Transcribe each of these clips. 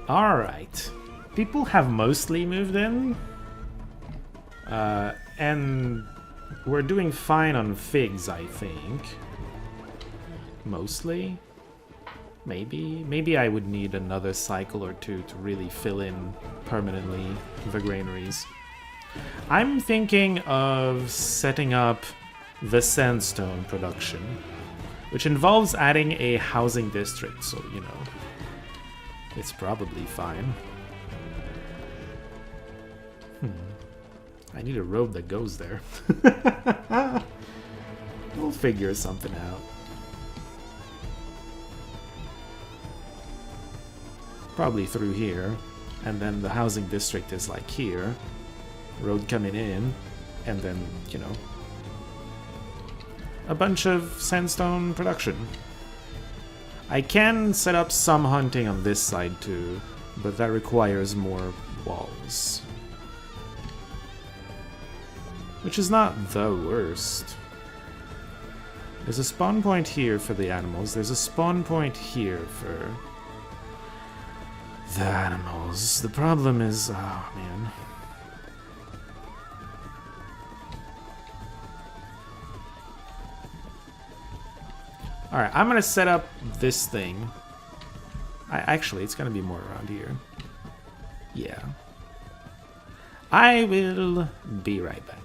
Alright. People have mostly moved in. And we're doing fine on figs, I think. Mostly. Maybe I would need another cycle or two to really fill in permanently the granaries. I'm thinking of setting up the sandstone production, which involves adding a housing district, so, you know, it's probably fine. I need a road that goes there. We'll figure something out. Probably through here, and then the housing district is like here. Road coming in, and then, you know, a bunch of sandstone production. I can set up some hunting on this side too, but that requires more walls. Which is not the worst. There's a spawn point here for the animals. There's a spawn point here for the animals. The problem is, oh man. Alright, I'm gonna set up this thing. Actually, it's gonna be more around here. Yeah. I will be right back.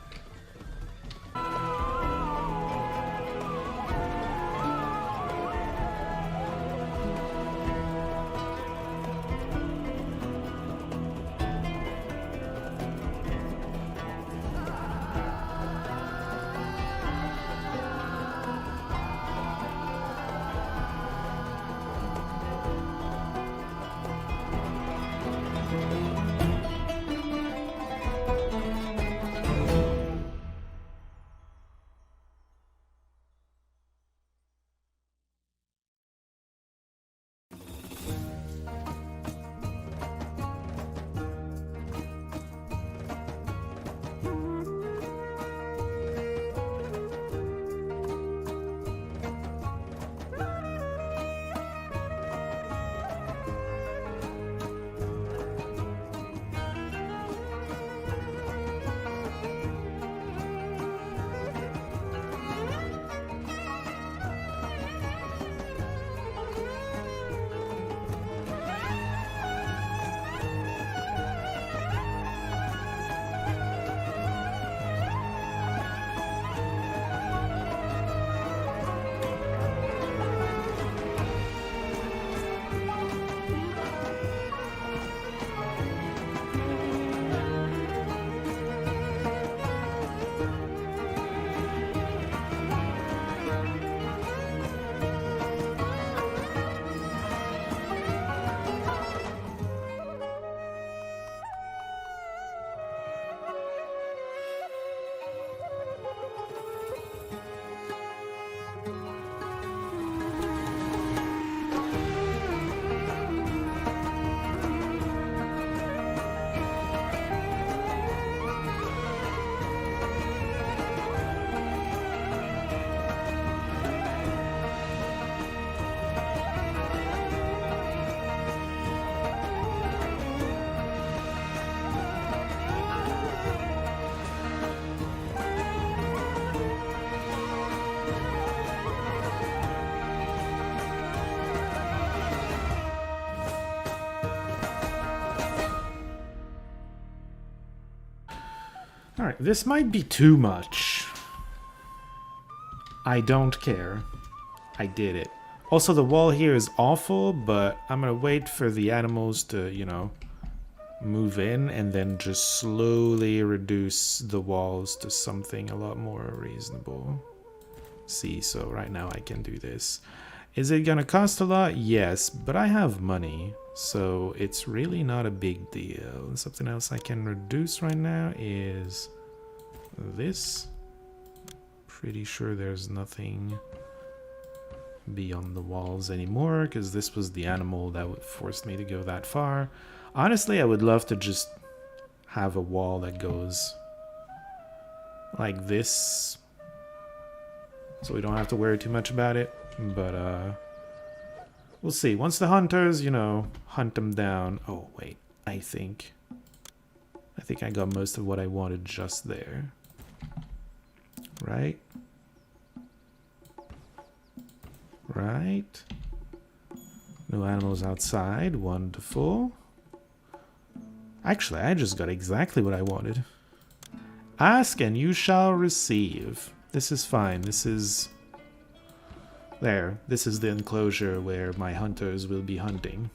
Alright, this might be too much. I don't care. I did it. Also, the wall here is awful, but I'm gonna wait for the animals to, you know, move in and then just slowly reduce the walls to something a lot more reasonable. See, so right now I can do this. Is it gonna cost a lot? Yes, but I have money, so it's really not a big deal. Something else I can reduce right now is this. Pretty sure there's nothing beyond the walls anymore, because this was the animal that forced me to go that far. Honestly, I would love to just have a wall that goes like this, so we don't have to worry too much about it, but We'll see. Once the hunters, you know, hunt them down. Oh, wait. I think I got most of what I wanted just there. Right? Right? No animals outside. Wonderful. Actually, I just got exactly what I wanted. Ask and you shall receive. This is fine. This is... There. This is the enclosure where my hunters will be hunting.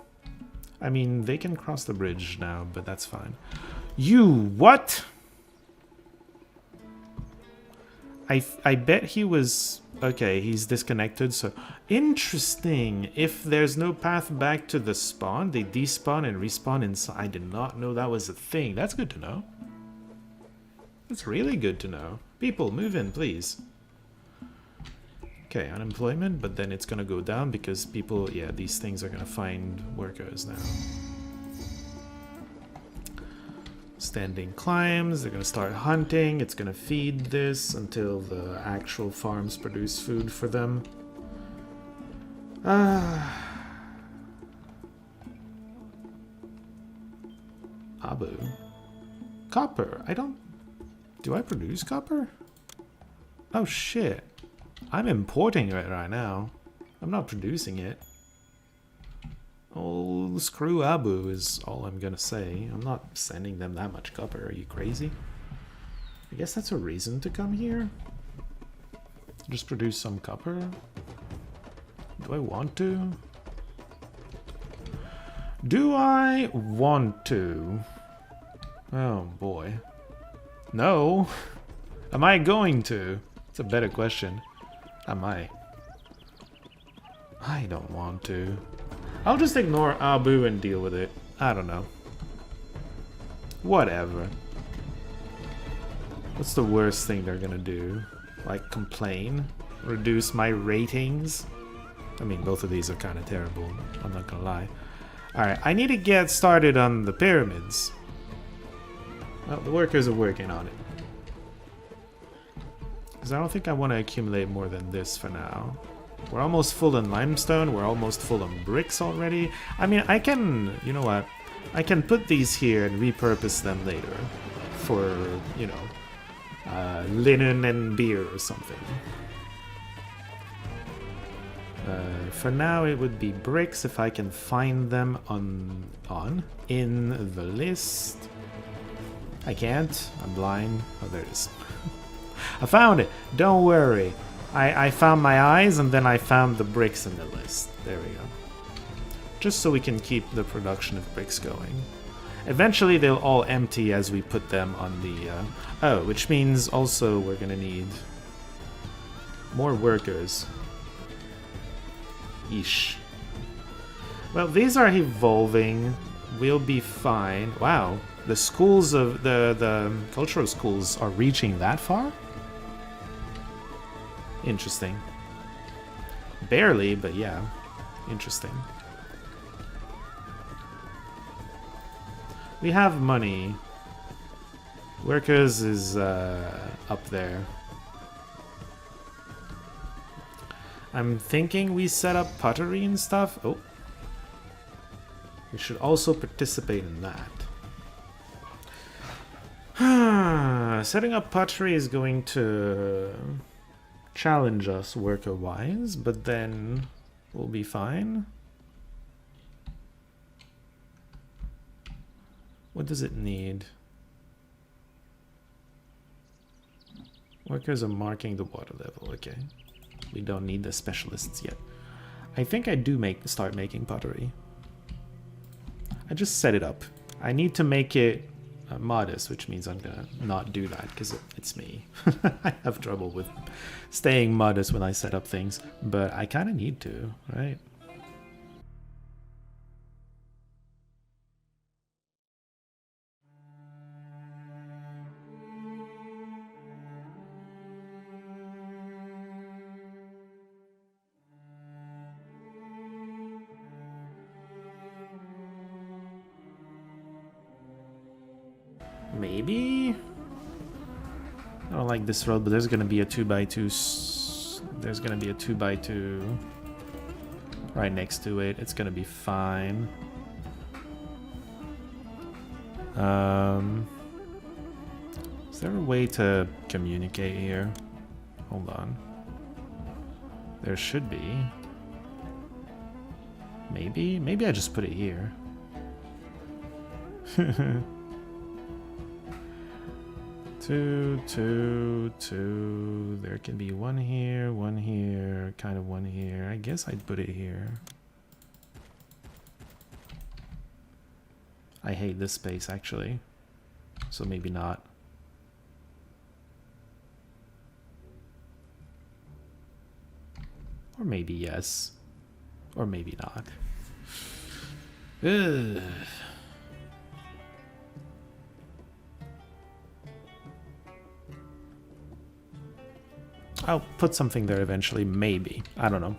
I mean, they can cross the bridge now, but that's fine. You what? I bet he was... Okay, he's disconnected, so... Interesting. If there's no path back to the spawn, they despawn and respawn inside. I did not know that was a thing. That's good to know. That's really good to know. People, move in, please. Okay, unemployment, but then it's gonna go down because people... Yeah, these things are gonna find workers now. Standing climbs, they're gonna start hunting, it's gonna feed this until the actual farms produce food for them. Abu. Copper, I don't... Do I produce copper? Oh shit. I'm importing it right now. I'm not producing it. Oh, screw Abu is all I'm gonna say. I'm not sending them that much copper. Are you crazy? I guess that's a reason to come here. Just produce some copper. Do I want to? Do I want to? Oh boy. No. Am I going to? It's a better question. Am I? I don't want to. I'll just ignore Abu and deal with it. I don't know. Whatever. What's the worst thing they're gonna do? Like complain? Reduce my ratings? I mean, both of these are kind of terrible. I'm not gonna lie. Alright, I need to get started on the pyramids. Well, the workers are working on it. Because I don't think I want to accumulate more than this for now. We're almost full on limestone. We're almost full on bricks already. I mean, I can... You know what? I can put these here and repurpose them later. For, you know, linen and beer or something. For now, it would be bricks if I can find them in the list. I can't. I'm blind. Oh, there it is. I found it. Don't worry. I found my eyes and then I found the bricks in the list. There we go. Just so we can keep the production of bricks going. Eventually they'll all empty as we put them on the... Oh, which means also we're gonna need more workers. Yeesh. Well, these are evolving. We'll be fine. Wow. The schools of... The cultural schools are reaching that far? Interesting. Barely, but yeah. Interesting. We have money. Workers is up there. I'm thinking we set up pottery and stuff. Oh. We should also participate in that. Setting up pottery is going to challenge us worker-wise, but then we'll be fine. What does it need? Workers are marking the water level. Okay. We don't need the specialists yet. I think I do start making pottery. I just set it up. I need to make it modest, which means I'm gonna not do that because it's me. I have trouble with staying modest when I set up things, but I kind of need to, right? Maybe? I don't like this road, but there's gonna be a 2x2. There's gonna be a 2x2 right next to it. It's gonna be fine. Is there a way to communicate here? Hold on. There should be. Maybe I just put it here. Two. There can be one here, kind of one here. I guess I'd put it here. I hate this space, actually. So maybe not. Or maybe yes. Or maybe not. Ugh. I'll put something there eventually, maybe. I don't know.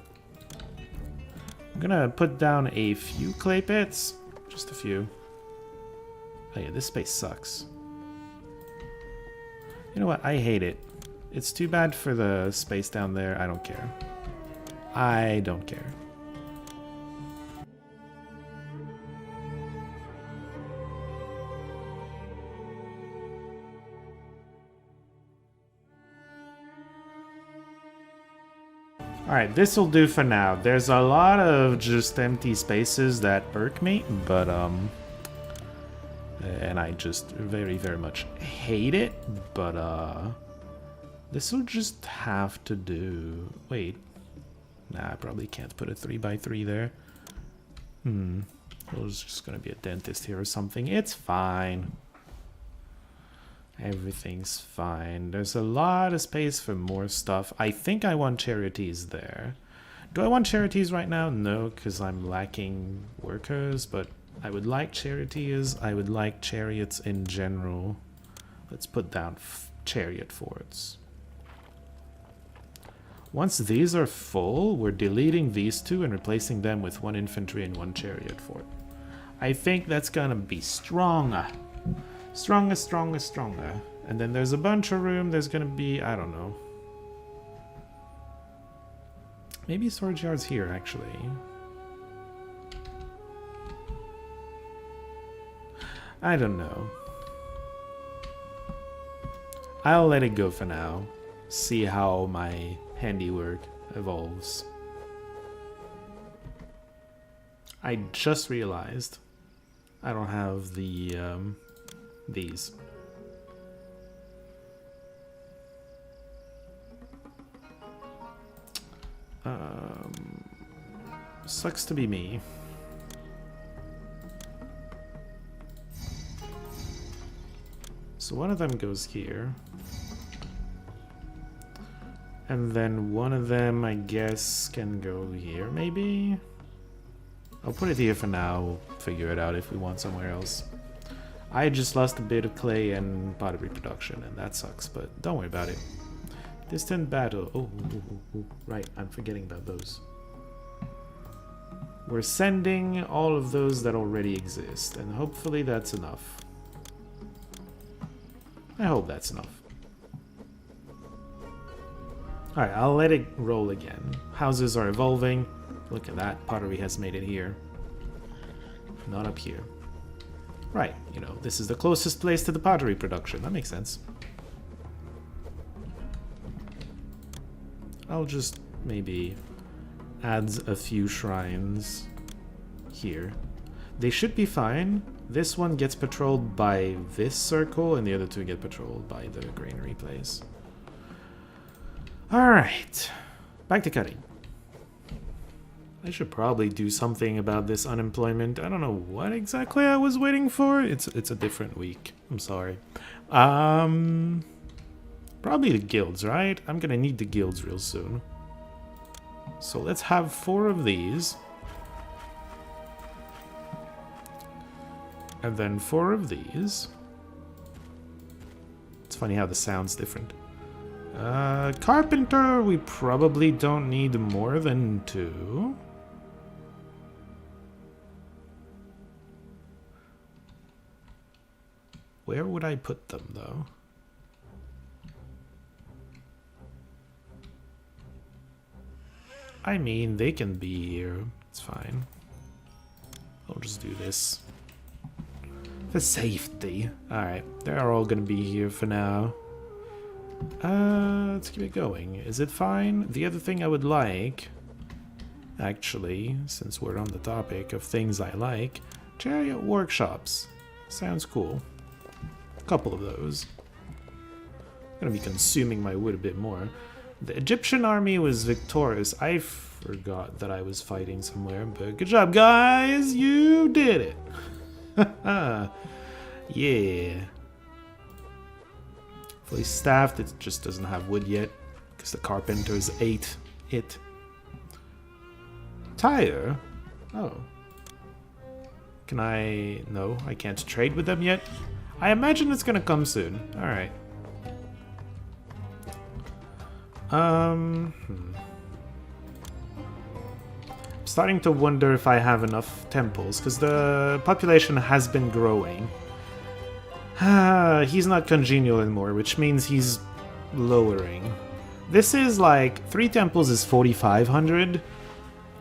I'm gonna put down a few clay pits. Just a few. Oh yeah, this space sucks. You know what? I hate it. It's too bad for the space down there. I don't care. I don't care. Alright, this'll do for now. There's a lot of just empty spaces that irk me, but, and I just very, very much hate it, but, this'll just have to do... Wait. Nah, I probably can't put a 3x3 there. There's just gonna be a dentist here or something. It's fine. Everything's fine. There's a lot of space for more stuff. I think I want charities there. Do I want charities right now? No, because I'm lacking workers, but I would like charities. I would like chariots in general. Let's put down chariot forts. Once these are full, we're deleting these two and replacing them with one infantry and one chariot fort. I think that's gonna be stronger. Stronger. And then there's a bunch of room. There's gonna be, I don't know. Maybe storage yards here, actually. I don't know. I'll let it go for now. See how my handiwork evolves. I just realized I don't have the these. Sucks to be me. So one of them goes here. And then one of them, I guess, can go here, maybe? I'll put it here for now. We'll figure it out if we want somewhere else. I just lost a bit of clay and pottery production, and that sucks, but don't worry about it. Distant battle. Oh, right, I'm forgetting about those. We're sending all of those that already exist, and hopefully that's enough. I hope that's enough. Alright, I'll let it roll again. Houses are evolving. Look at that, pottery has made it here. Not up here. Right, you know, this is the closest place to the pottery production. That makes sense. I'll just maybe add a few shrines here. They should be fine. This one gets patrolled by this circle, and the other two get patrolled by the granary place. Alright, back to cutting. I should probably do something about this unemployment. I don't know what exactly I was waiting for. It's a different week. I'm sorry. Probably the guilds, right? I'm gonna need the guilds real soon. So let's have 4 of these. And then 4 of these. It's funny how the sound's different. Carpenter, we probably don't need more than 2. Where would I put them, though? I mean, they can be here. It's fine. I'll just do this. For safety. Alright, they're all gonna be here for now. Let's keep it going. Is it fine? The other thing I would like, actually, since we're on the topic of things I like, chariot workshops. Sounds cool. A couple of those. I'm gonna be consuming my wood a bit more. The Egyptian army was victorious. I forgot that I was fighting somewhere, but good job, guys! You did it! Yeah. Fully staffed, it just doesn't have wood yet, because the carpenters ate it. Tire? Oh. Can I... No, I can't trade with them yet? I imagine it's gonna come soon. Alright. I'm starting to wonder if I have enough temples, because the population has been growing. He's not congenial anymore, which means he's lowering. This is like 3 temples is 4,500.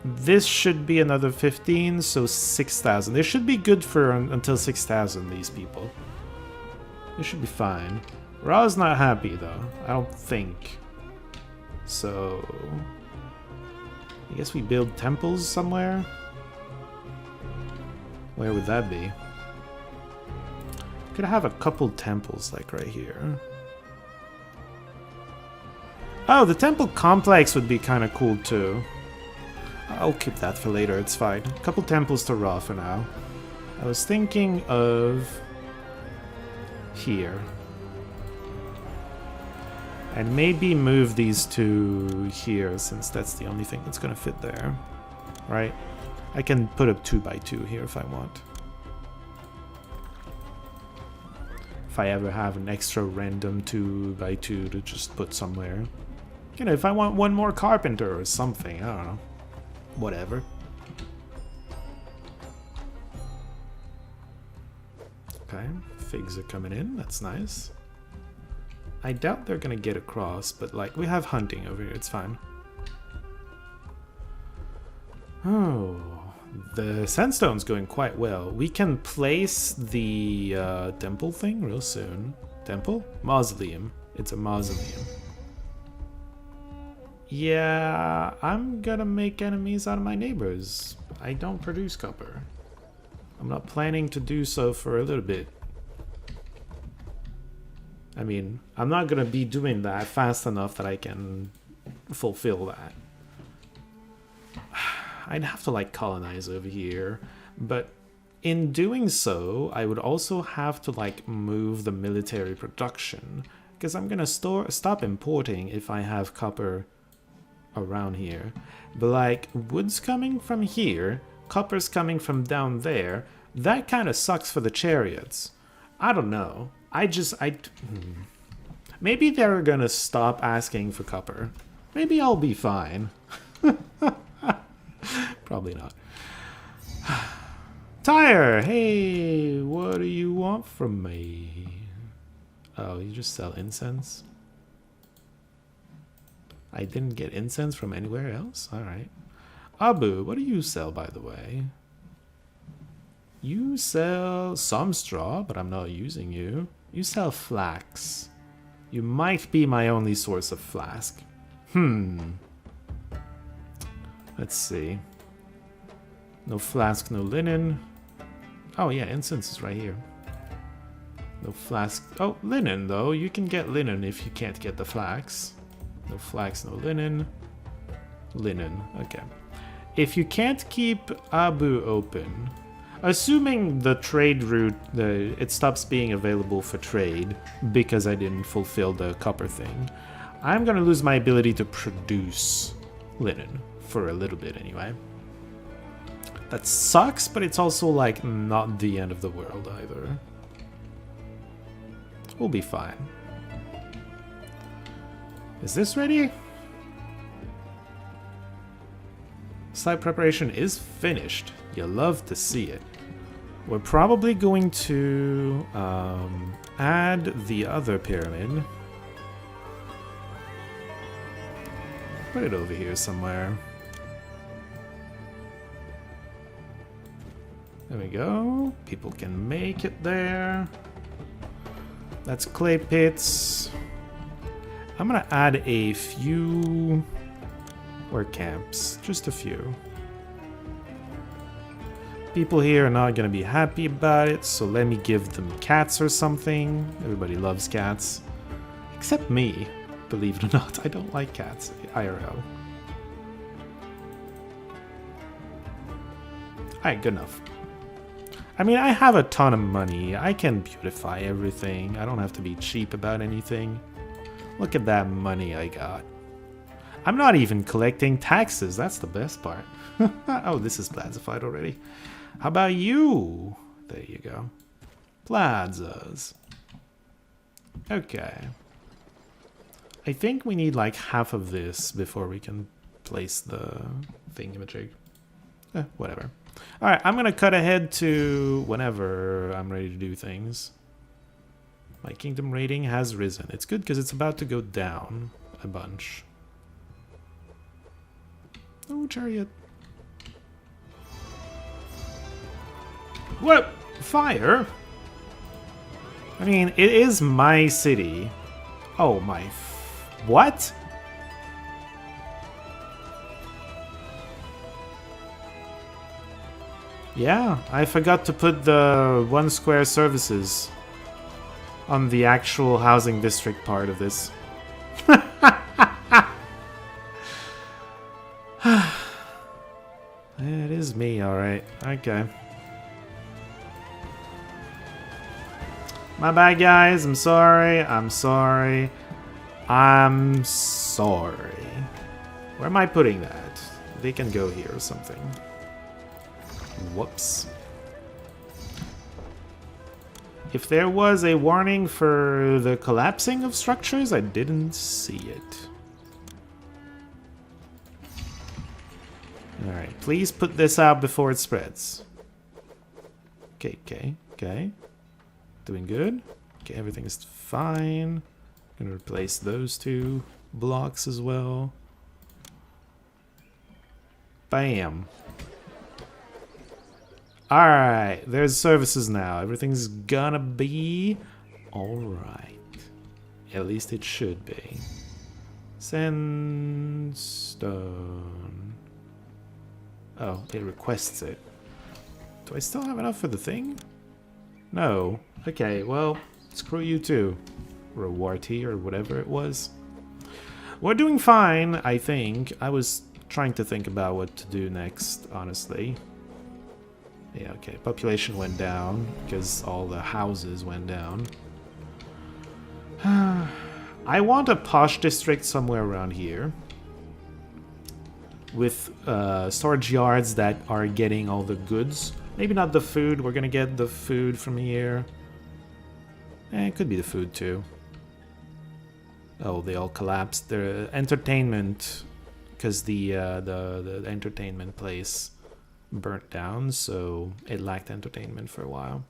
This should be another 15, so 6,000. They should be good for until 6,000, these people. They should be fine. Ra's not happy though, I don't think. So I guess we build temples somewhere? Where would that be? Could have a couple temples like right here. Oh, the temple complex would be kind of cool too. I'll keep that for later, it's fine. A couple temples to Ra for now. I was thinking of here. And maybe move these two here, since that's the only thing that's gonna fit there. Right? I can put a 2x2 here if I want. If I ever have an extra random 2x2 to just put somewhere. You know, if I want one more carpenter or something, I don't know. Whatever. Okay, figs are coming in, that's nice. I doubt they're gonna get across, but like, we have hunting over here, it's fine. Oh, the sandstone's going quite well. We can place the temple thing real soon. Temple? Mausoleum. It's a mausoleum. Yeah, I'm gonna make enemies out of my neighbors. I don't produce copper. I'm not planning to do so for a little bit. I mean, I'm not gonna be doing that fast enough that I can fulfill that. I'd have to like colonize over here, but in doing so, I would also have to like move the military production, because I'm gonna stop importing if I have copper around here. But like, wood's coming from here, copper's coming from down there. That kind of sucks for the chariots. I don't know. Maybe they're gonna stop asking for copper. Maybe I'll be fine. Probably not. Tyre! Hey, what do you want from me? Oh, you just sell incense? I didn't get incense from anywhere else? Alright. Abu, what do you sell, by the way? You sell some straw, but I'm not using you. You sell flax. You might be my only source of flask. Let's see. No flask, no linen. Oh yeah, incense is right here. No flask. Oh, linen though. You can get linen if you can't get the flax. No flax, no linen. Linen, okay. If you can't keep Abu open, assuming the trade route, it stops being available for trade because I didn't fulfill the copper thing, I'm gonna lose my ability to produce linen for a little bit anyway. That sucks, but it's also like not the end of the world either. We'll be fine. Is this ready? Site preparation is finished. You'll love to see it. We're probably going to add the other pyramid. Put it over here somewhere. There we go. People can make it there. That's clay pits. I'm gonna add a few work camps. Just a few. People here are not gonna be happy about it, so let me give them cats or something. Everybody loves cats. Except me, believe it or not. I don't like cats, IRL. Alright, good enough. I mean, I have a ton of money. I can beautify everything. I don't have to be cheap about anything. Look at that money I got. I'm not even collecting taxes. That's the best part. Oh, this is plazified already. How about you? There you go. Plazas. Okay. I think we need like half of this before we can place the thingamajig. Whatever. Alright, I'm gonna cut ahead to whenever I'm ready to do things. My kingdom rating has risen. It's good because it's about to go down a bunch. Oh, chariot. What? Fire? I mean, it is my city. Oh my... What? Yeah, I forgot to put the 1 square services on the actual housing district part of this. It is me, alright. Okay. My bad, guys. I'm sorry. I'm sorry. I'm sorry. Where am I putting that? They can go here or something. Whoops. If there was a warning for the collapsing of structures, I didn't see it. Alright, please put this out before it spreads. Okay. Doing good. Okay, everything's fine. Gonna replace those 2 blocks as well. Bam. Alright, there's services now. Everything's gonna be alright. At least it should be. Sandstone. Oh, it requests it. Do I still have enough for the thing? No. Okay, well, screw you too. Rewarty or whatever it was. We're doing fine, I think. I was trying to think about what to do next, honestly. Yeah, okay. Population went down because all the houses went down. I want a posh district somewhere around here. With storage yards that are getting all the goods. Maybe not the food. We're gonna get the food from here. It could be the food too. Oh, they all collapsed. The entertainment, because the entertainment place burnt down, so it lacked entertainment for a while.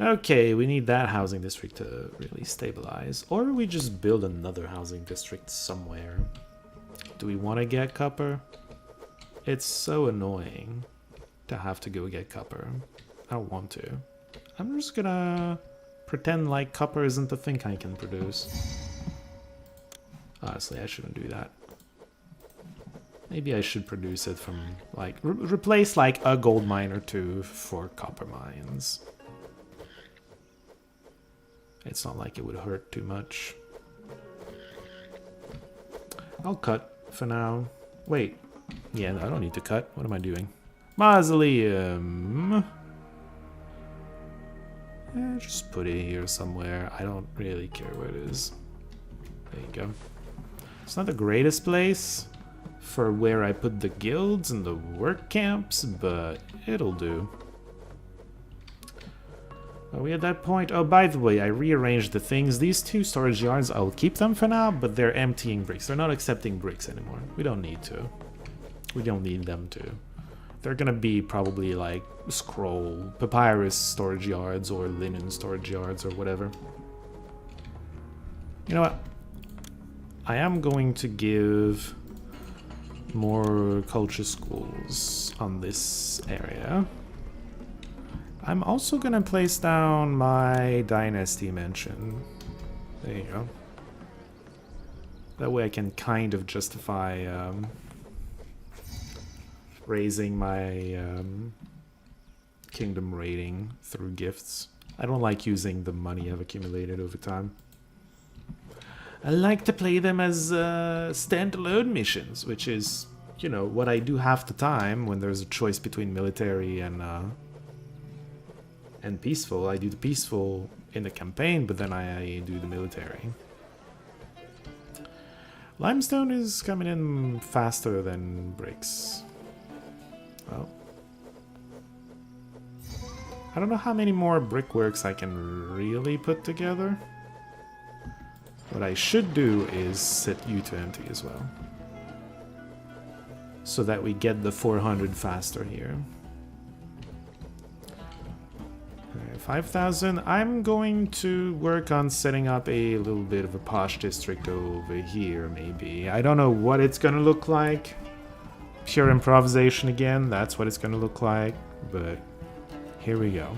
Okay, we need that housing district to really stabilize. Or we just build another housing district somewhere. Do we want to get copper? It's so annoying to have to go get copper. I don't want to. I'm just gonna pretend like copper isn't the thing I can produce. Honestly, I shouldn't do that. Maybe I should produce it from, like, replace, like, a gold mine or 2 for copper mines. It's not like it would hurt too much. I'll cut for now. Wait. Yeah, no, I don't need to cut. What am I doing? Mausoleum. Just put it here somewhere. I don't really care where it is. There you go. It's not the greatest place for where I put the guilds and the work camps, but it'll do. Are we at that point? Oh, by the way, I rearranged the things. These 2 storage yards, I'll keep them for now, but they're emptying bricks. They're not accepting bricks anymore. We don't need to. We don't need them to. They're gonna be probably like scroll, papyrus storage yards or linen storage yards or whatever. You know what? I am going to give more culture schools on this area. I'm also gonna place down my dynasty mansion. There you go. That way I can kind of justify raising my kingdom rating through gifts. I don't like using the money I've accumulated over time. I like to play them as standalone missions, which is, you know, what I do half the time when there's a choice between military and peaceful. I do the peaceful in the campaign, but then I do the military. Limestone is coming in faster than bricks. Well, I don't know how many more brickworks I can really put together. What I should do is set you to empty as well, so that we get the 400 faster here. 5,000. I'm going to work on setting up a little bit of a posh district over here, maybe. I don't know what it's gonna look like. Pure improvisation again, that's what it's gonna look like, but here we go.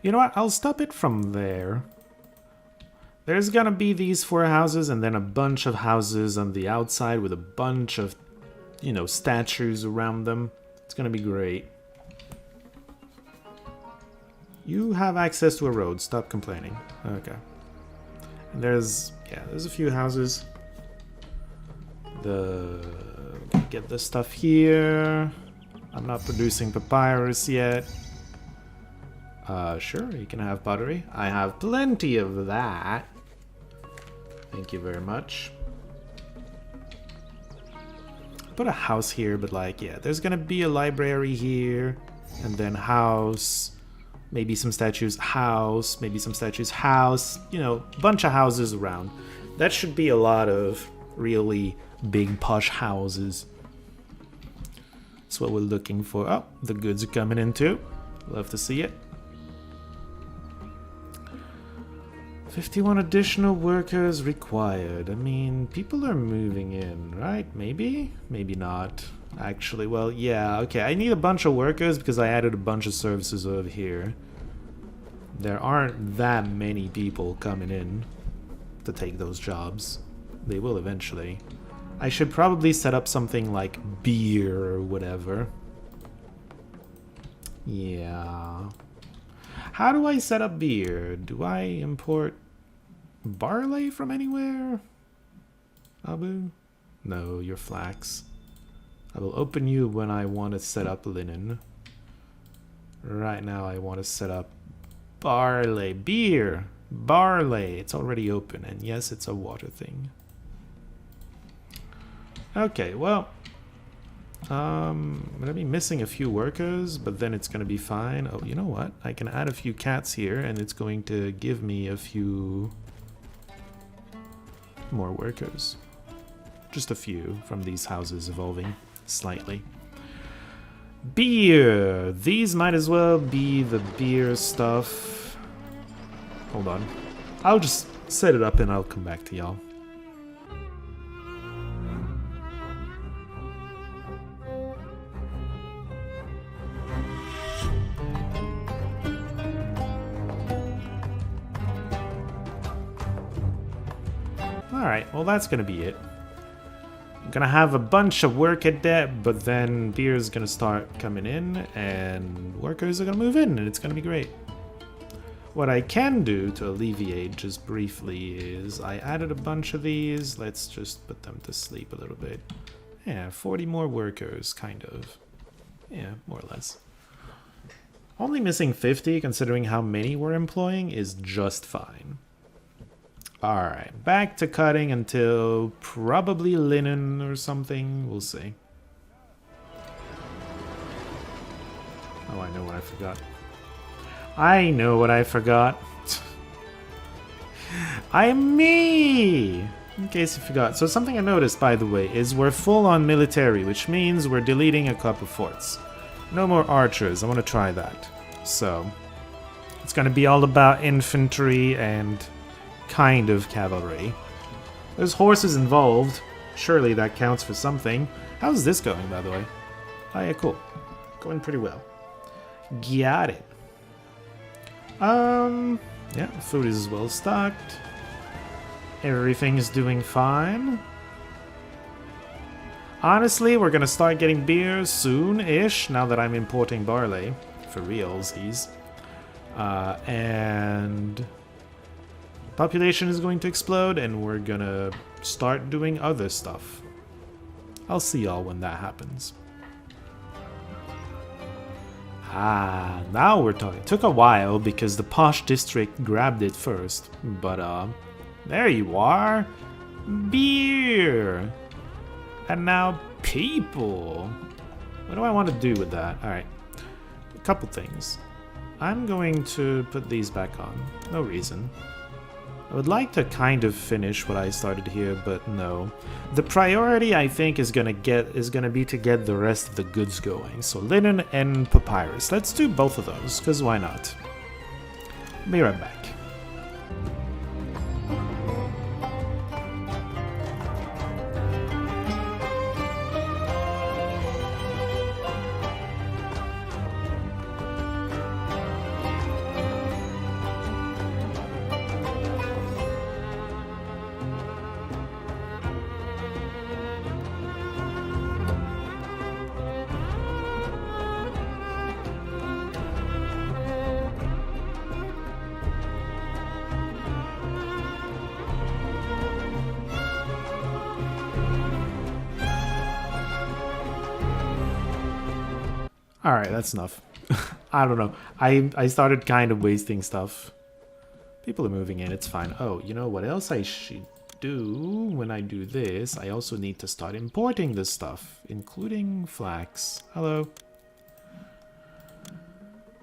You know what? I'll stop it from there. There's gonna be these 4 houses and then a bunch of houses on the outside with a bunch of, you know, statues around them. It's gonna be great. You have access to a road. Stop complaining. Okay. And there's a few houses. The get the stuff here. I'm not producing papyrus yet. Sure, you can have pottery. I have plenty of that. Thank you very much. Put a house here, but like, yeah, there's gonna be a library here, and then house, maybe some statues, house, maybe some statues, house, you know, bunch of houses around. That should be a lot of really big posh houses. That's what we're looking for. Oh, the goods are coming in too. Love to see it. 51 additional workers required. I mean, people are moving in, right? Maybe? Maybe not. Actually, well, yeah, okay. I need a bunch of workers because I added a bunch of services over here. There aren't that many people coming in to take those jobs. They will eventually. I should probably set up something like beer or whatever. Yeah. How do I set up beer? Do I import barley from anywhere? Abu? No, you're flax. I will open you when I want to set up linen. Right now I want to set up barley. Beer! Barley! It's already open, and yes, it's a water thing. Okay, well... I'm gonna be missing a few workers, but then it's gonna be fine. Oh, you know what? I can add a few cats here, and it's going to give me a few more workers. Just a few from these houses evolving slightly. Beer! These might as well be the beer stuff. Hold on. I'll just set it up and I'll come back to y'all. Alright, well that's gonna be it. I'm gonna have a bunch of work at that, but then beer's gonna start coming in, and workers are gonna move in, and it's gonna be great. What I can do to alleviate just briefly is I added a bunch of these. Let's just put them to sleep a little bit. Yeah, 40 more workers, kind of. Yeah, more or less. Only missing 50, considering how many we're employing, is just fine. Alright, back to cutting until probably linen or something. We'll see. Oh, I know what I forgot. I know what I forgot. I'm me! In case you forgot. So something I noticed, by the way, is we're full on military, which means we're deleting a couple forts. No more archers. I want to try that. So, it's going to be all about infantry and kind of cavalry. There's horses involved. Surely that counts for something. How's this going, by the way? Oh yeah, cool. Going pretty well. Got it. Yeah, food is well stocked. Everything is doing fine. Honestly, we're gonna start getting beer soon-ish, now that I'm importing barley. For realsies. And population is going to explode, and we're gonna start doing other stuff. I'll see y'all when that happens. Ah, now we're talking. It took a while because the posh district grabbed it first, but there you are. Beer! And now people. What do I want to do with that? Alright, a couple things. I'm going to put these back on. No reason. I would like to kind of finish what I started here, but no. The priority, I think, is gonna be to get the rest of the goods going. So linen and papyrus. Let's do both of those, because why not? Be right back. Alright, that's enough. I don't know. I started kind of wasting stuff. People are moving in, it's fine. Oh, you know what else I should do when I do this? I also need to start importing this stuff, including flax. Hello.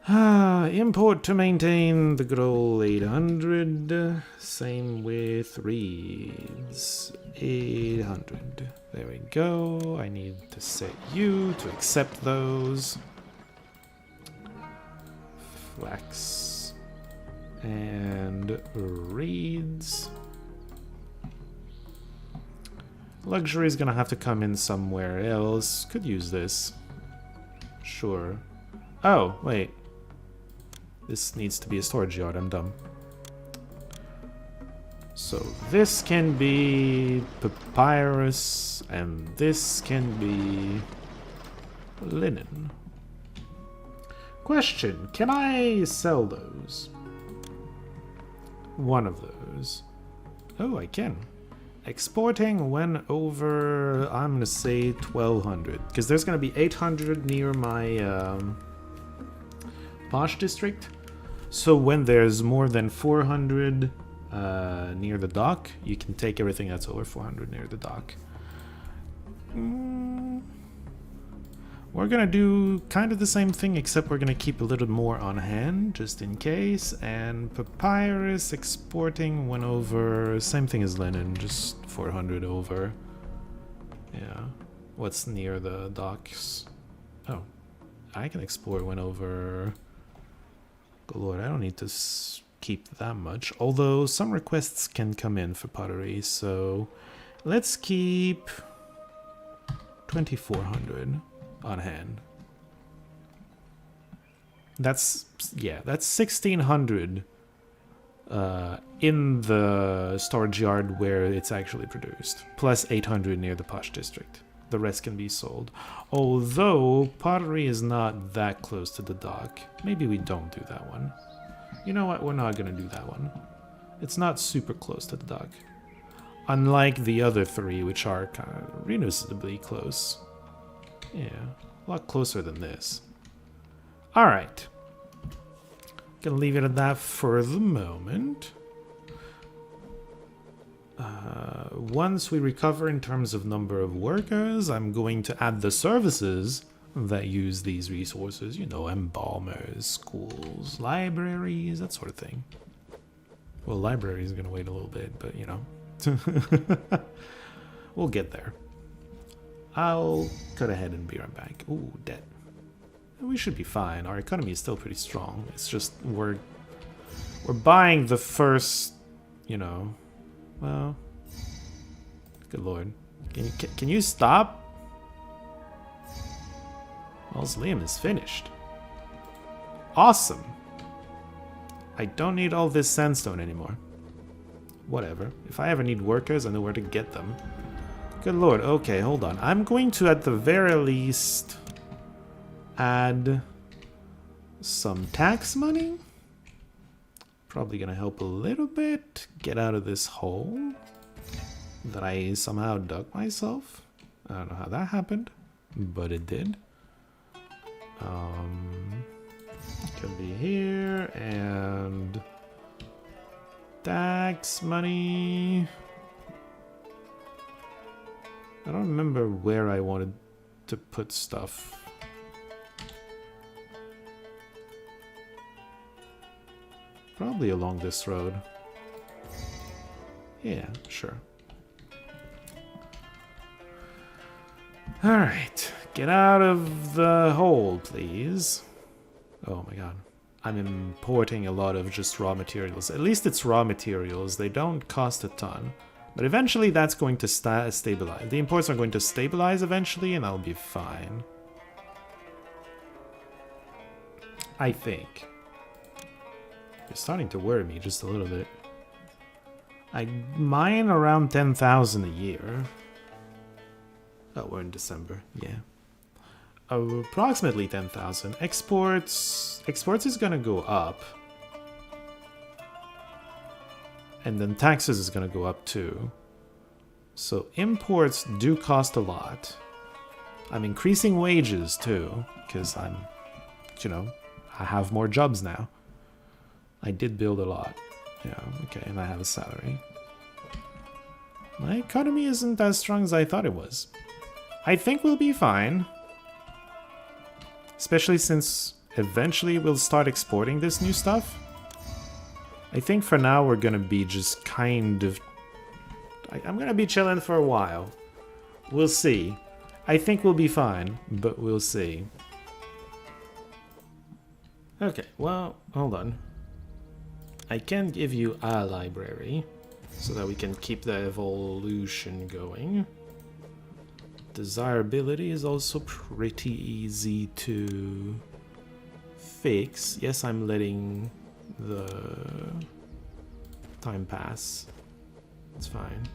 Import to maintain the good old 800. Same with reeds. 800. There we go. I need to set you to accept those. Flax. And reeds. Luxury is gonna have to come in somewhere else. Could use this. Sure. Oh, wait. This needs to be a storage yard, I'm dumb. So this can be papyrus, and this can be linen. Question, can I sell those? One of those. Oh, I can. Exporting when over, I'm gonna say 1200, because there's gonna be 800 near my Posh district. So when there's more than 400 near the dock, you can take everything that's over 400 near the dock. We're gonna do kind of the same thing, except we're gonna keep a little more on hand, just in case. And papyrus exporting when over, same thing as linen, just 400 over. Yeah. What's near the docks? Oh, I can export when over. Good lord, I don't need to keep that much. Although some requests can come in for pottery, so let's keep 2400 on hand. That's, yeah, that's 1600 in the storage yard where it's actually produced, plus 800 near the Posh district. The rest can be sold. Although pottery is not that close to the dock. Maybe we don't do that one. You know what? We're not going to do that one. It's not super close to the dock. Unlike the other three, which are kind of reasonably close. Yeah, a lot closer than this. Alright. Gonna leave it at that for the moment. Once we recover in terms of number of workers, I'm going to add the services that use these resources. You know, embalmers, schools, libraries, that sort of thing. Well, library is going to wait a little bit, but you know. We'll get there. I'll cut ahead and be right back. Ooh, debt. We should be fine. Our economy is still pretty strong. It's just we're buying the first, you know, well, good lord. Can you stop? Mausoleum is finished. Awesome. I don't need all this sandstone anymore. Whatever. If I ever need workers, I know where to get them. Good lord. Okay, hold on. I'm going to, at the very least, add some tax money. Probably gonna help a little bit get out of this hole that I somehow dug myself. I don't know how that happened, but it did. Can be here, and tax money. I don't remember where I wanted to put stuff. Probably along this road. Yeah, sure. Alright, get out of the hole, please. Oh my god. I'm importing a lot of just raw materials. At least it's raw materials. They don't cost a ton. But eventually that's going to stabilize. The imports are going to stabilize eventually, and I'll be fine. I think. You're starting to worry me just a little bit. I mine around 10,000 a year. Oh, we're in December. Yeah. Approximately 10,000. Exports is gonna go up. And then taxes is gonna go up too. So imports do cost a lot. I'm increasing wages too, because I'm, you know, I have more jobs now. I did build a lot. Yeah, okay, and I have a salary. My economy isn't as strong as I thought it was. I think we'll be fine. Especially since eventually we'll start exporting this new stuff. I think for now we're gonna be just kind of... I'm gonna be chilling for a while. We'll see. I think we'll be fine, but we'll see. Okay, well, hold on. I can give you a library, so that we can keep the evolution going. Desirability is also pretty easy to fix. Yes, I'm letting the time pass. It's fine.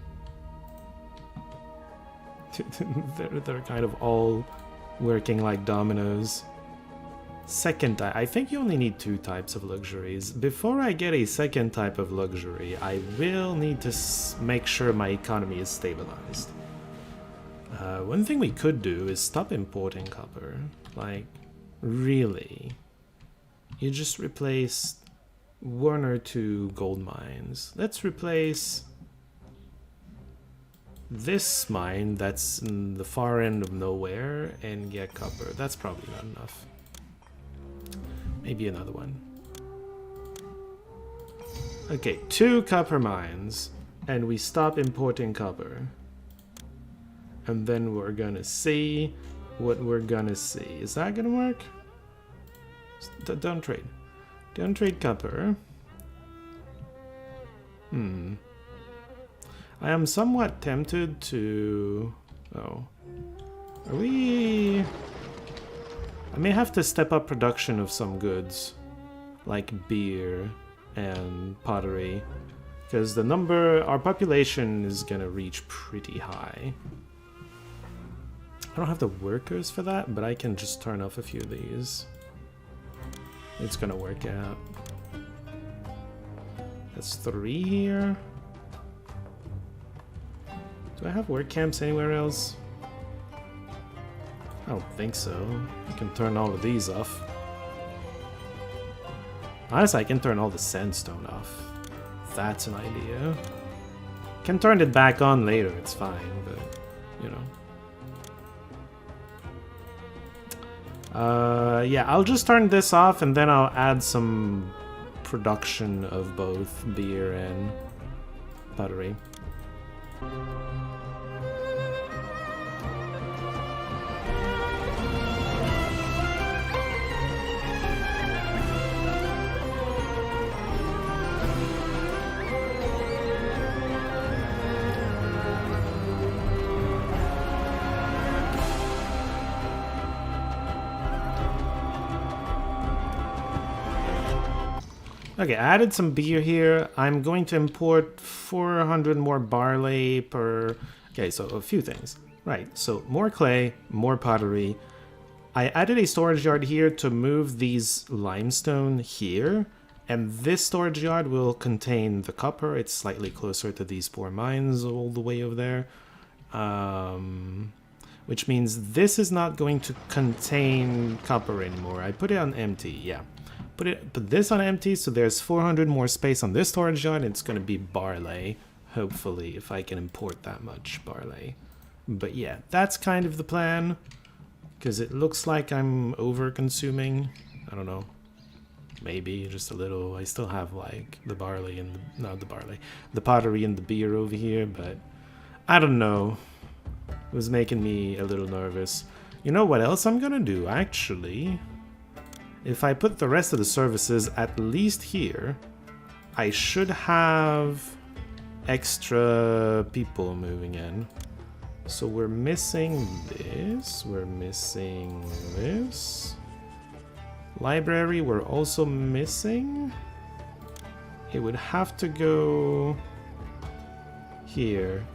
they're kind of all working like dominoes. Second type, I think you only need 2 types of luxuries. Before I get a second type of luxury, I will need to make sure my economy is stabilized. One thing we could do is stop importing copper. Like, really. You just replace 1 or 2 gold mines. Let's replace this mine that's in the far end of nowhere and get copper. That's probably not enough. Maybe another one. Okay, 2 copper mines, and we stop importing copper. And then we're gonna see what we're gonna see. Is that gonna work? Don't trade. Don't trade copper. I am somewhat tempted to... Oh. Are we... I may have to step up production of some goods. Like beer and pottery. Because the number... Our population is gonna reach pretty high. I don't have the workers for that, but I can just turn off a few of these. It's gonna work out. That's 3 here. Do I have work camps anywhere else? I don't think so. I can turn all of these off. Honestly, I can turn all the sandstone off. That's an idea. Can turn it back on later, it's fine, but, you know. Yeah, I'll just turn this off and then I'll add some production of both beer and pottery. Okay, I added some beer here. I'm going to import 400 more barley per... Okay, so a few things. Right, so more clay, more pottery. I added a storage yard here to move these limestone here. And this storage yard will contain the copper. It's slightly closer to these 4 mines all the way over there. Which means this is not going to contain copper anymore. I put it on empty, yeah. Put this on empty, so there's 400 more space on this storage yard. It's going to be barley, hopefully, if I can import that much barley. But yeah, that's kind of the plan, because it looks like I'm over-consuming. I don't know. Maybe just a little. I still have, like, the barley and the pottery and the beer over here, but I don't know. It was making me a little nervous. You know what else I'm going to do, actually? If I put the rest of the services at least here, I should have extra people moving in. So we're missing this, we're missing this. Library we're also missing. It would have to go here.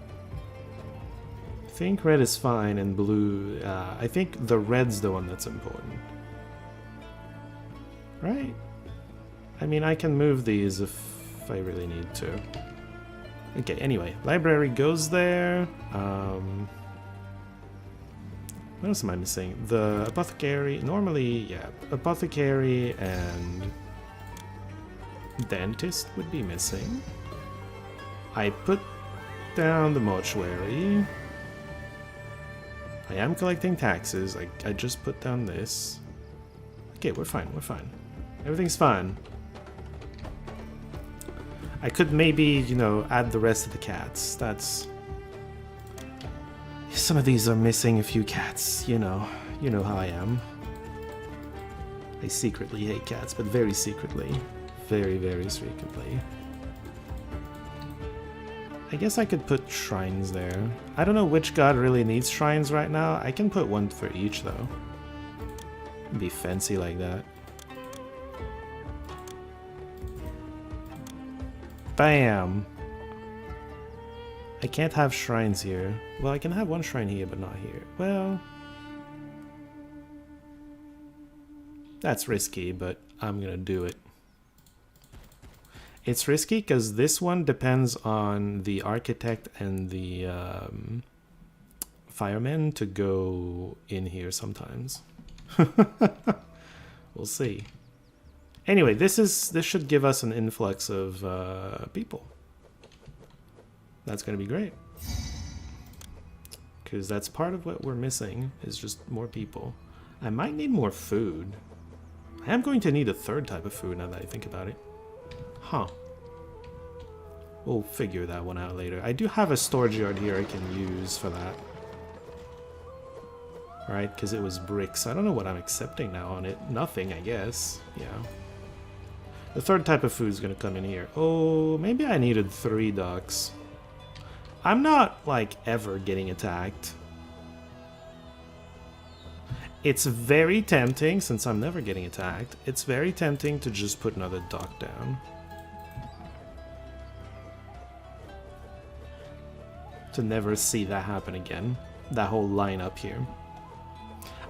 I think red is fine and blue, I think the red's the one that's important. Right? I mean, I can move these if I really need to. Okay, anyway, library goes there. What else am I missing? The apothecary. Normally, yeah, apothecary and dentist would be missing. I put down the mortuary. I am collecting taxes. I just put down this. Okay, we're fine, we're fine. Everything's fine. I could maybe, you know, add the rest of the cats. That's... Some of these are missing a few cats, you know. You know how I am. I secretly hate cats, but very secretly. Very, very secretly. I guess I could put shrines there. I don't know which god really needs shrines right now. I can put one for each, though. Be fancy like that. Bam! I can't have shrines here. Well, I can have one shrine here, but not here. Well... That's risky, but I'm gonna do it. It's risky because this one depends on the architect and the firemen to go in here sometimes. We'll see. Anyway, this should give us an influx of people. That's going to be great. Because that's part of what we're missing, is just more people. I might need more food. I am going to need a third type of food now that I think about it. Huh. We'll figure that one out later. I do have a storage yard here I can use for that. Right, because it was bricks. I don't know what I'm accepting now on it. Nothing, I guess. Yeah. The third type of food is going to come in here. Oh, maybe I needed 3 ducks. I'm not, like, ever getting attacked. It's very tempting, since I'm never getting attacked, it's very tempting to just put another duck down. To never see that happen again. That whole line up here.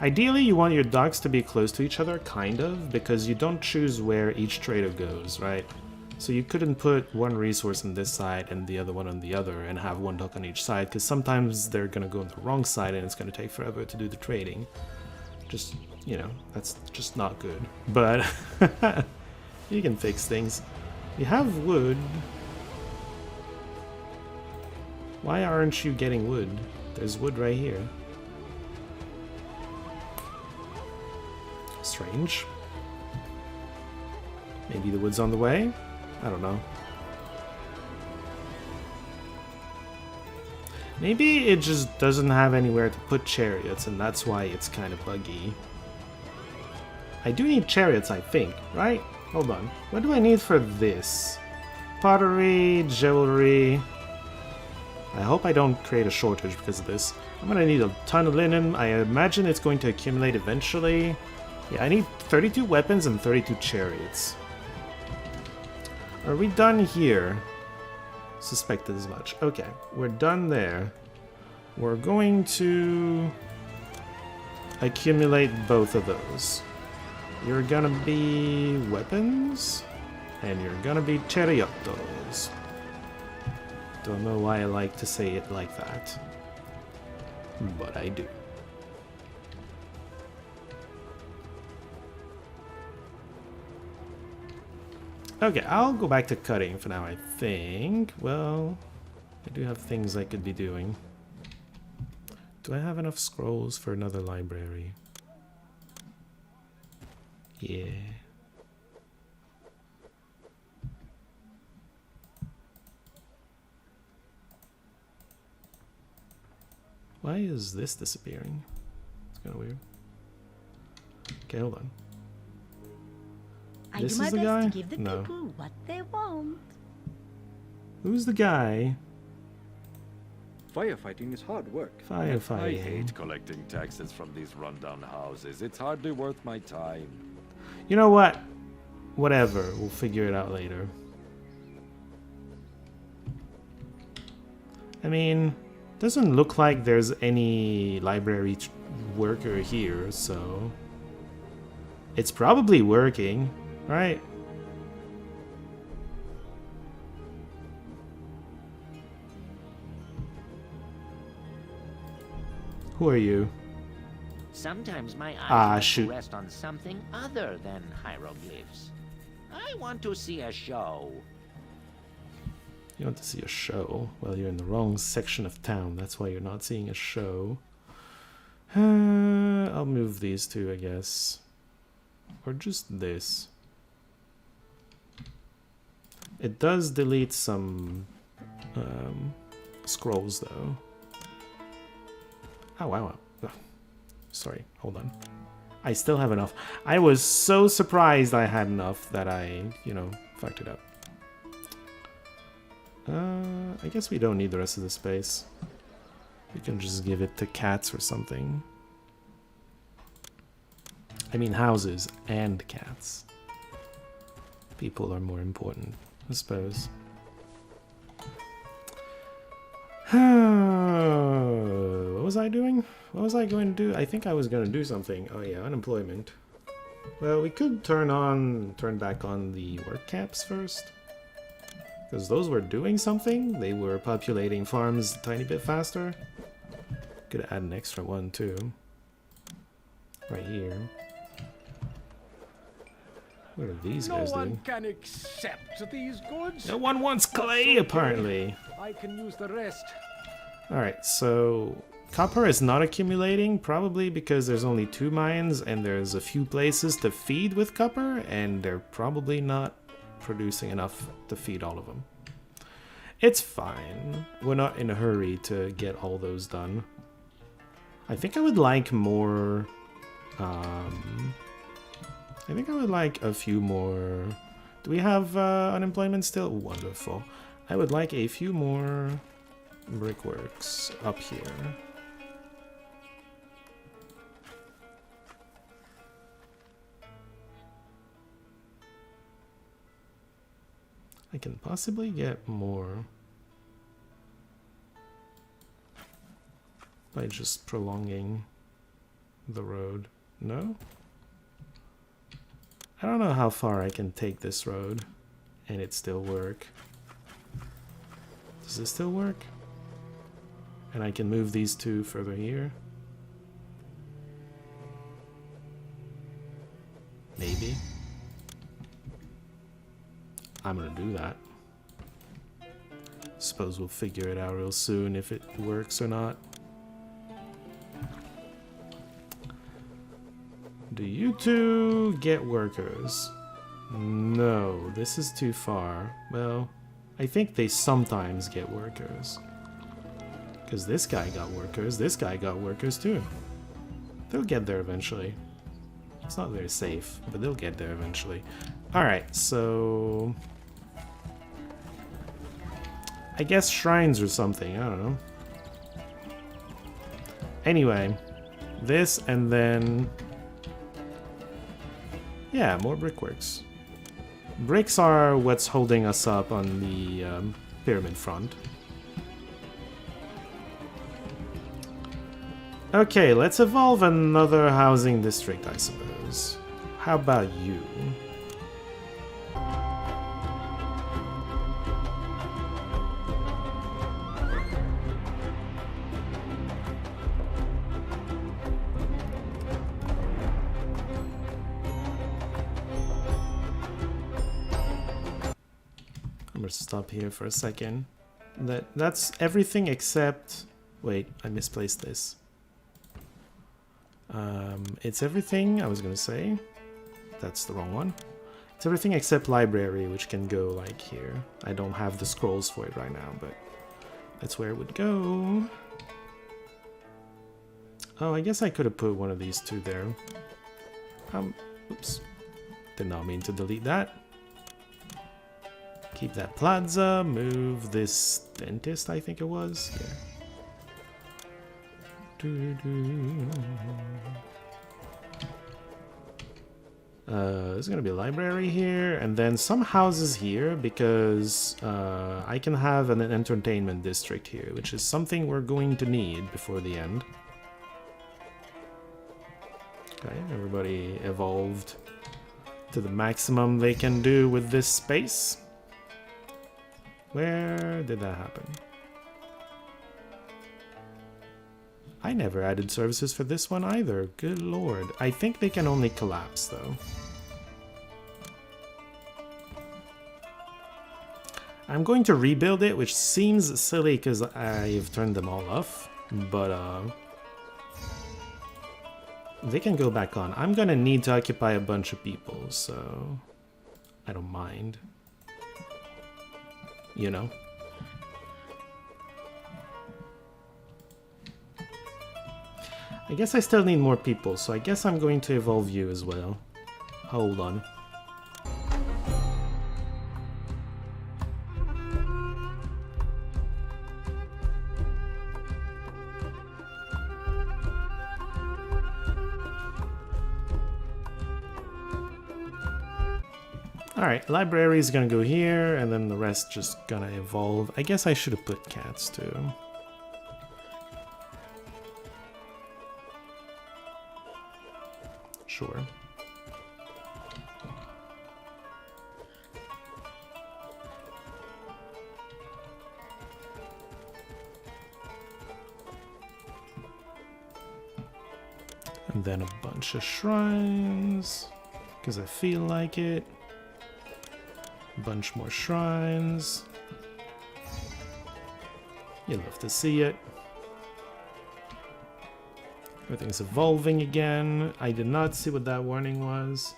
Ideally, you want your ducks to be close to each other, kind of, because you don't choose where each trader goes, right? So you couldn't put one resource on this side and the other one on the other and have one duck on each side, because sometimes they're going to go on the wrong side and it's going to take forever to do the trading. Just, you know, that's just not good. But you can fix things. You have wood. Why aren't you getting wood? There's wood right here. Strange. Maybe the wood's on the way? I don't know. Maybe it just doesn't have anywhere to put chariots, and that's why it's kind of buggy. I do need chariots, I think, right? Hold on. What do I need for this? Pottery, jewelry. I hope I don't create a shortage because of this. I'm gonna need a ton of linen. I imagine it's going to accumulate eventually. Yeah, I need 32 weapons and 32 chariots. Are we done here? Suspected as much. Okay, we're done there. We're going to accumulate both of those. You're gonna be weapons, and you're gonna be chariotos. Don't know why I like to say it like that, but I do. Okay, I'll go back to cutting for now, I think. Well, I do have things I could be doing. Do I have enough scrolls for another library? Yeah. Why is this disappearing? It's kind of weird. Okay, hold on. I This do my is the best guy? to give the No. people what they want. Who's the guy? Firefighting is hard work. I Firefighting. hate collecting taxes from these rundown houses. It's hardly worth my time. You know what? Whatever. We'll figure it out later. I mean, doesn't look like there's any library worker here, so it's probably working, right? Who are you? Sometimes my eyes Ah, want shoot. to rest on something other than hieroglyphs. I want to see a show. You want to see a show? Well, you're in the wrong section of town. That's why you're not seeing a show. I'll move these two, I guess. Or just this. It does delete some scrolls, though. Oh, wow. Ugh. Sorry, hold on. I still have enough. I was so surprised I had enough that I, you know, fucked it up. I guess we don't need the rest of the space. We can just give it to cats or something. I mean houses and cats. People are more important, I suppose. What was I doing? What was I going to do? I think I was going to do something. Oh yeah, unemployment. Well, we could turn back on the work camps first. Because those were doing something. They were populating farms a tiny bit faster. Could add an extra one too. Right here. What are these guys doing? No one can accept these goods. No one wants clay, apparently. I can use the rest. Alright, so copper is not accumulating, probably because there's only 2 mines and there's a few places to feed with copper, and they're probably not producing enough to feed all of them. It's fine. We're not in a hurry to get all those done. I think I would like more... I think I would like a few more... Do we have unemployment still? Wonderful. I would like a few more brickworks up here. I can possibly get more by just prolonging the road. No? I don't know how far I can take this road and it still work. Does this still work? And I can move these 2 further here. Maybe. I'm gonna do that. Suppose we'll figure it out real soon if it works or not. Do you 2 get workers? No, this is too far. Well, I think they sometimes get workers. Because this guy got workers, this guy got workers too. They'll get there eventually. It's not very safe, but they'll get there eventually. Alright, so... I guess shrines or something, I don't know. Anyway, this and then... Yeah, more brickworks. Bricks are what's holding us up on the pyramid front. Okay, let's evolve another housing district, I suppose. How about you? I'm gonna stop here for a second. That's everything except... Wait, I misplaced this. It's everything I was gonna say. That's the wrong one. It's everything except library, which can go like here. I don't have the scrolls for it right now, but that's where it would go. Oh, I guess I could have put one of these 2 there. Oops. Did not mean to delete that. Keep that plaza, move this dentist, I think it was. Yeah. There's gonna be a library here, and then some houses here, because I can have an entertainment district here, which is something we're going to need before the end. Okay, everybody evolved to the maximum they can do with this space. Where did that happen? I never added services for this one either. Good lord. I think they can only collapse, though. I'm going to rebuild it, which seems silly because I've turned them all off. But, they can go back on. I'm gonna need to occupy a bunch of people, so I don't mind. You know? I guess I still need more people, so I guess I'm going to evolve you as well. Hold on. Alright, library is gonna go here, and then the rest just gonna evolve. I guess I should have put cats too. Sure. And then a bunch of shrines, because I feel like it. A bunch more shrines. You love to see it. Everything's evolving again. I did not see what that warning was.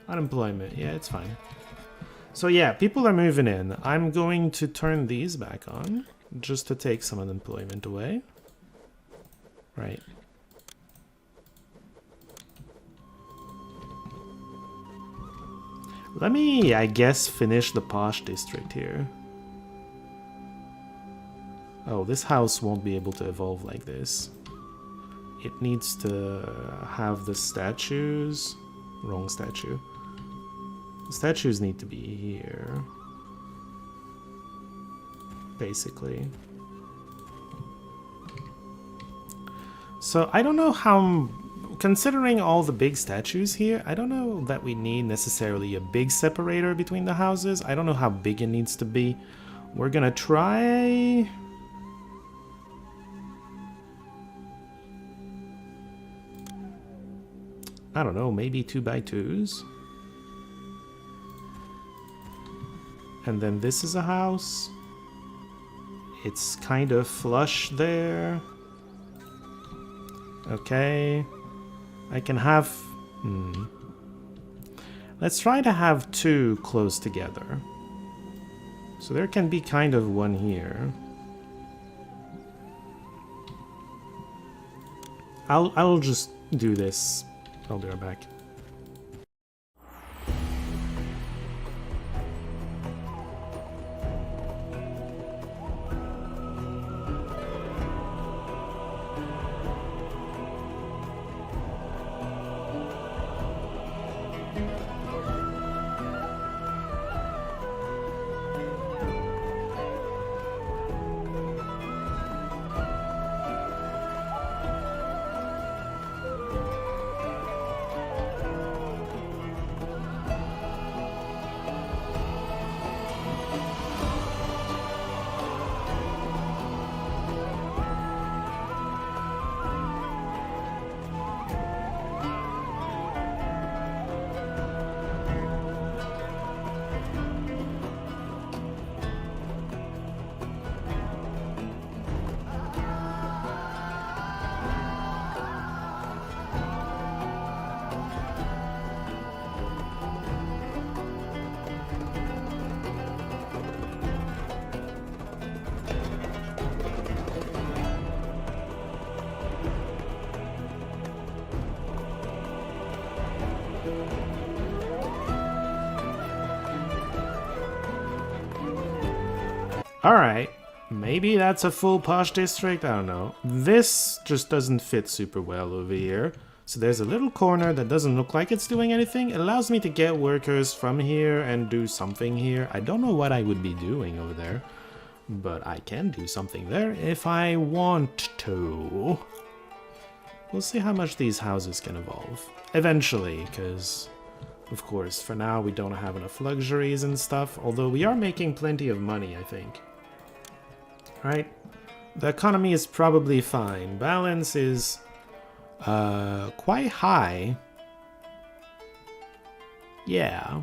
Unemployment. Yeah, it's fine. So yeah, people are moving in. I'm going to turn these back on just to take some unemployment away. Right. Let me, I guess, finish the posh district here. Oh, this house won't be able to evolve like this. It needs to have the statues. Wrong statue. The statues need to be here. Basically. So I don't know how... Considering all the big statues here, I don't know that we need necessarily a big separator between the houses. I don't know how big it needs to be. We're gonna try... I don't know, maybe 2x2s? And then this is a house. It's kind of flush there. Okay. I can have... Let's try to have two close together. So there can be kind of one here. I'll just do this. I'll be right back. Alright, maybe that's a full posh district, I don't know. This just doesn't fit super well over here. So there's a little corner that doesn't look like it's doing anything. It allows me to get workers from here and do something here. I don't know what I would be doing over there, but I can do something there if I want to. We'll see how much these houses can evolve. Eventually, because... Of course, for now we don't have enough luxuries and stuff, although we are making plenty of money, I think. Right? The economy is probably fine. Balance is quite high. Yeah.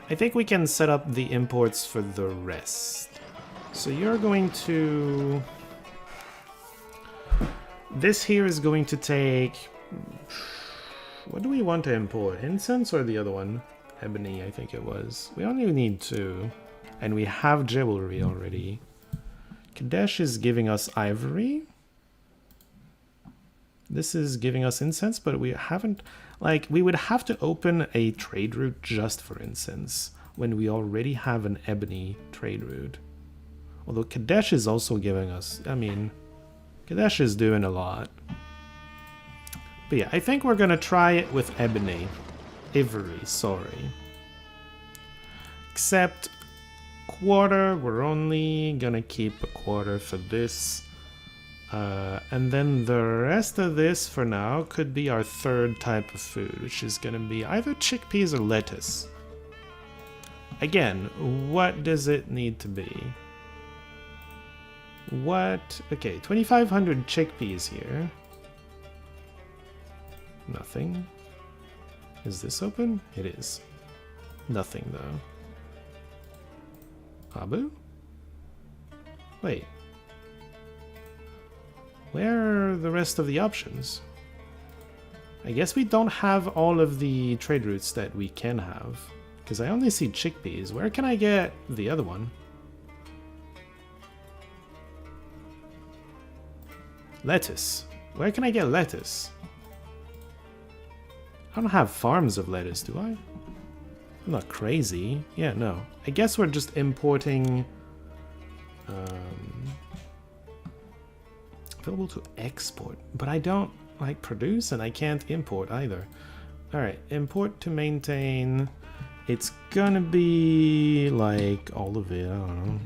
I think we can set up the imports for the rest. So you're going to... This here is going to take... What do we want to import? Incense or the other one? Ebony, I think it was. We only need 2. And we have jewelry already. Kadesh is giving us ivory. This is giving us incense, but we haven't... Like, we would have to open a trade route just for incense when we already have an ebony trade route. Although Kadesh is also giving us... I mean, Kadesh is doing a lot. But yeah, I think we're gonna try it with ebony. Ivory, sorry. Except... quarter, we're only gonna keep a quarter for this. And then the rest of this for now could be our third type of food, which is gonna be either chickpeas or lettuce. Again, what does it need to be? What? Okay, 2,500 chickpeas here. Nothing. Is this open? It is. Nothing though. Abu? Wait. Where are the rest of the options? I guess we don't have all of the trade routes that we can have. Because I only see chickpeas. Where can I get the other one? Lettuce. Where can I get lettuce? I don't have farms of lettuce, do I? I'm not crazy. Yeah, no. I guess we're just importing... available to export. But I don't, like, produce and I can't import either. Alright, import to maintain. It's gonna be, like, all of it. I don't know.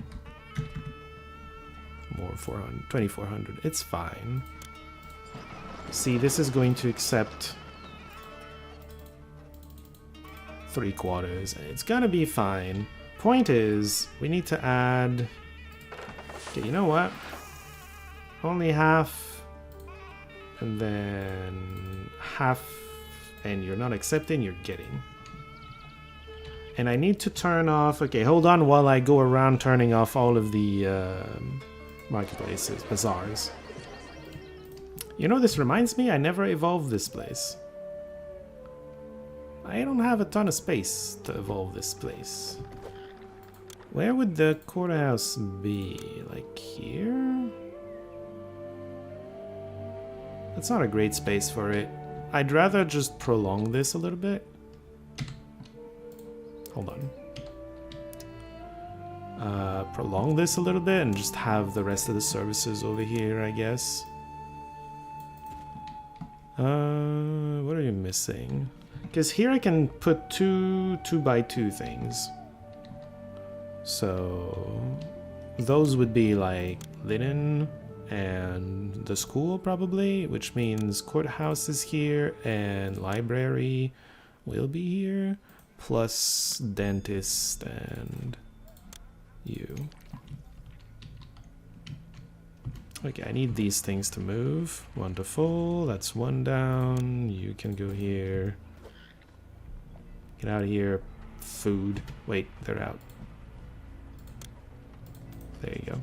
More 400, 2,400. It's fine. See, this is going to accept... 3/4, and it's gonna be fine. Point is, we need to add... Okay, you know what? Only half, and then half, and you're not accepting, you're getting. And I need to turn off... Okay, hold on while I go around turning off all of the marketplaces, bazaars. You know, this reminds me, I never evolved this place. I don't have a ton of space to evolve this place. Where would the courthouse be? Like here? That's not a great space for it. I'd rather just prolong this a little bit. Hold on. Prolong this a little bit and just have the rest of the services over here, I guess. What are you missing? Because here I can put two 2x2 things. So those would be like linen and the school probably, which means courthouse is here and library will be here, plus dentist and you. Okay, I need these things to move. Wonderful, that's one down. You can go here. Get out of here. Food. Wait, they're out. There you go.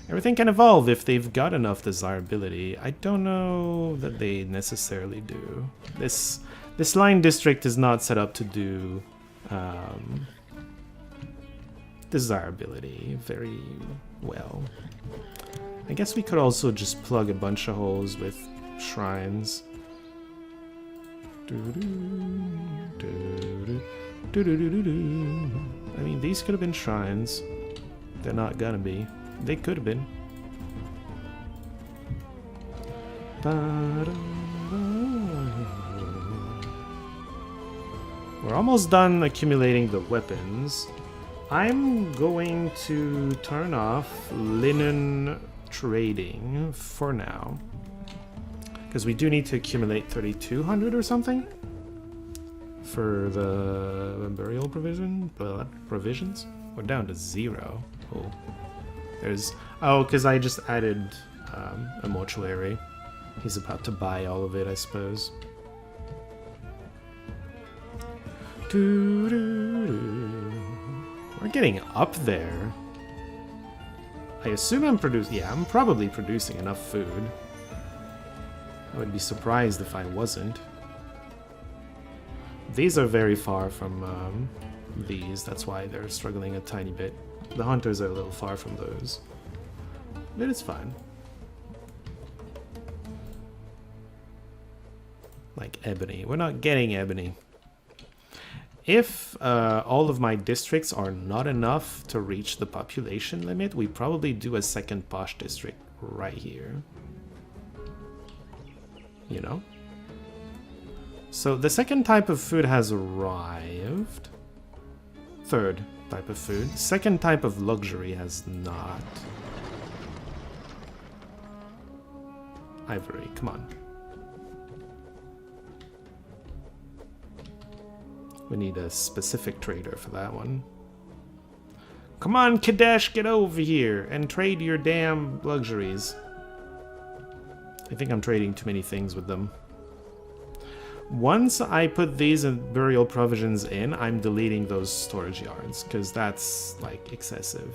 Everything can evolve if they've got enough desirability. I don't know that they necessarily do. This line district is not set up to do desirability very well. I guess we could also just plug a bunch of holes with shrines. I mean, these could have been shrines. They're not gonna be. They could have been. We're almost done accumulating the weapons. I'm going to turn off linen trading for now. Because we do need to accumulate 3,200 or something for the burial provisions. We're down to 0. Oh. There's... Oh, because I just added a mortuary. He's about to buy all of it, I suppose. Doo-doo-doo. We're getting up there. I assume I'm producing... Yeah, I'm probably producing enough food. I would be surprised if I wasn't. These are very far from these. That's why they're struggling a tiny bit. The hunters are a little far from those. But it's fine. Like ebony. We're not getting ebony. If all of my districts are not enough to reach the population limit, we probably do a second posh district right here. You know? So the second type of food has arrived. Third type of food. Second type of luxury has not. Ivory, come on. We need a specific trader for that one. Come on, Kadesh, get over here and trade your damn luxuries. I think I'm trading too many things with them. Once I put these burial provisions in, I'm deleting those storage yards, because that's, like, excessive.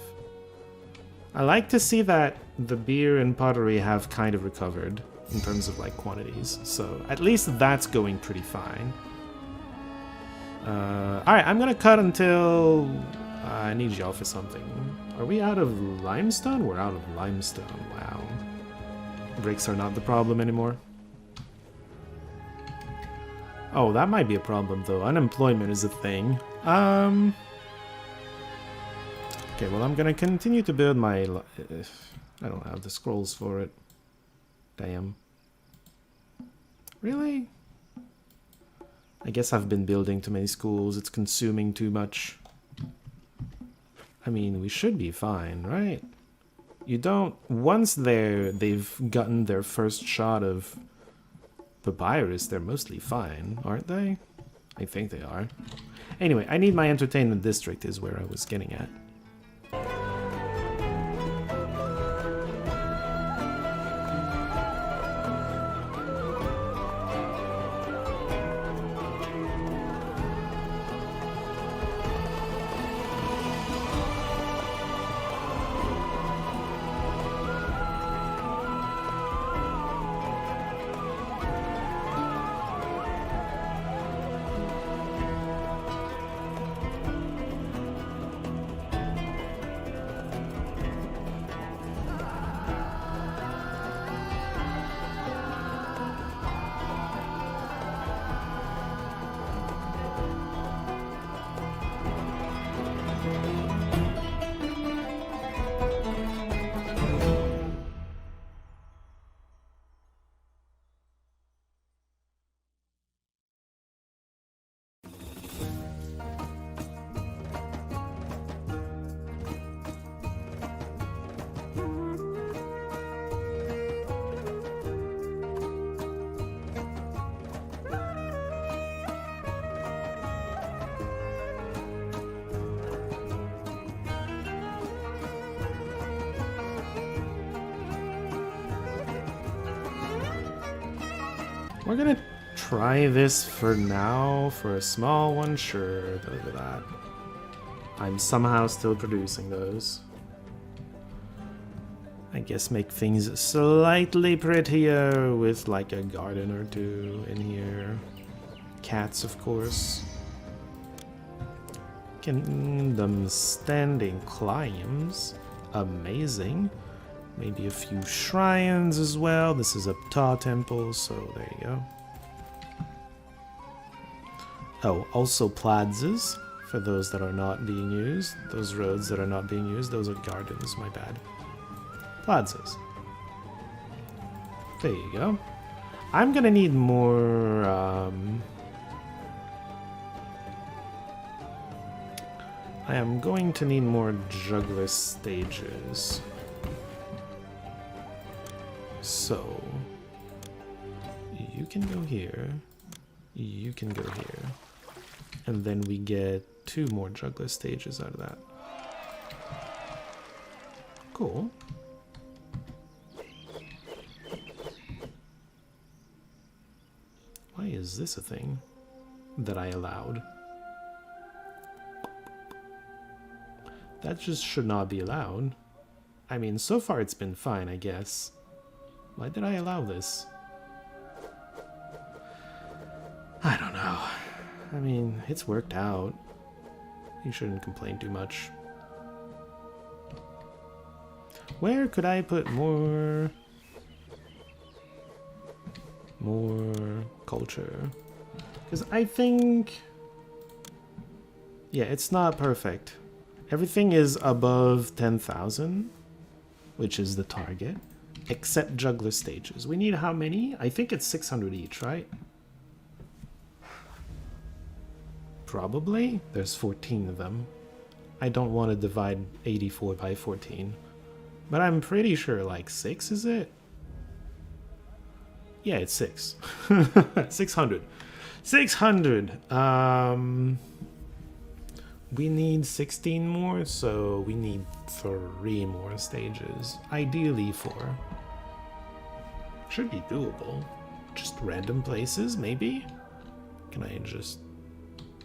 I like to see that the beer and pottery have kind of recovered in terms of, like, quantities. So at least that's going pretty fine. Alright, I'm gonna cut until I need y'all for something. Are we out of limestone? We're out of limestone, wow. Bricks are not the problem anymore. Oh, that might be a problem though. Unemployment is a thing. Okay, well I'm gonna continue to build my... I don't have the scrolls for it. Damn. Really? I guess I've been building too many schools. It's consuming too much. I mean, we should be fine, right? You don't... Once they've gotten their first shot of papyrus, they're mostly fine, aren't they? I think they are. Anyway, I need my entertainment district is where I was getting at. We're gonna try this for now, for a small one, sure, look at that. I'm somehow still producing those. I guess make things slightly prettier with like a garden or two in here. Cats, of course. Kingdom standing climbs. Amazing. Maybe a few shrines as well. This is a Ptah temple, so there you go. Oh, also plazas for those that are not being used. Those roads that are not being used, those are gardens, my bad. Plazas. There you go. I'm gonna need more, I am going to need more juggler stages. So, you can go here, you can go here, and then we get 2 more juggler stages out of that. Cool. Why is this a thing that I allowed? That just should not be allowed. I mean, so far it's been fine, I guess. Why did I allow this? I don't know. I mean, it's worked out. You shouldn't complain too much. Where could I put more culture? Because I think... yeah, it's not perfect. Everything is above 10,000, which is the target, except juggler stages. We need how many? I think it's 600 each, right? Probably. There's 14 of them. I don't want to divide 84 by 14. But I'm pretty sure like 6, is it? Yeah, it's 6. 600. 600! We need 16 more, so we need 3 more stages. Ideally 4. Should be doable. Just random places, maybe? Can I just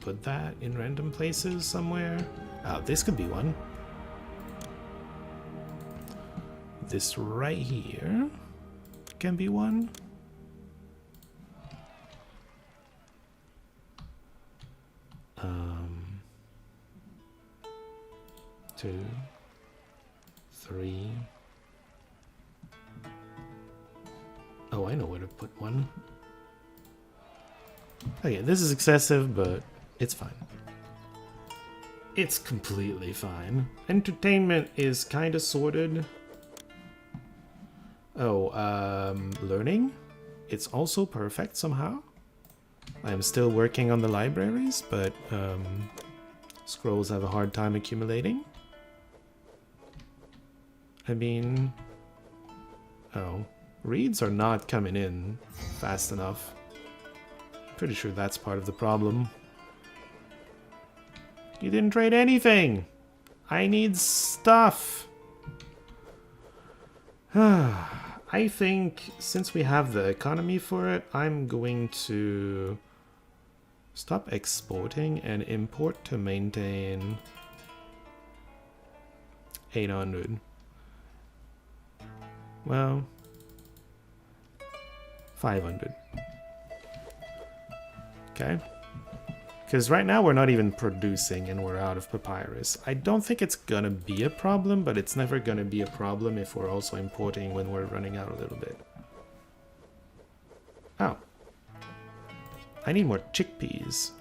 put that in random places somewhere? Oh, this could be one. This right here can be one. 2, 3. Oh, I know where to put one. Okay, this is excessive, but it's fine. It's completely fine. Entertainment is kind of sorted. Oh, learning? It's also perfect somehow. I'm still working on the libraries, but scrolls have a hard time accumulating. I mean... oh. Reads are not coming in fast enough. Pretty sure that's part of the problem. You didn't trade anything! I need stuff! I think since we have the economy for it, I'm going to stop exporting and import to maintain 800. Well, 500. Okay. Because right now we're not even producing and we're out of papyrus. I don't think it's gonna be a problem, but it's never gonna be a problem if we're also importing when we're running out a little bit. Oh. I need more chickpeas.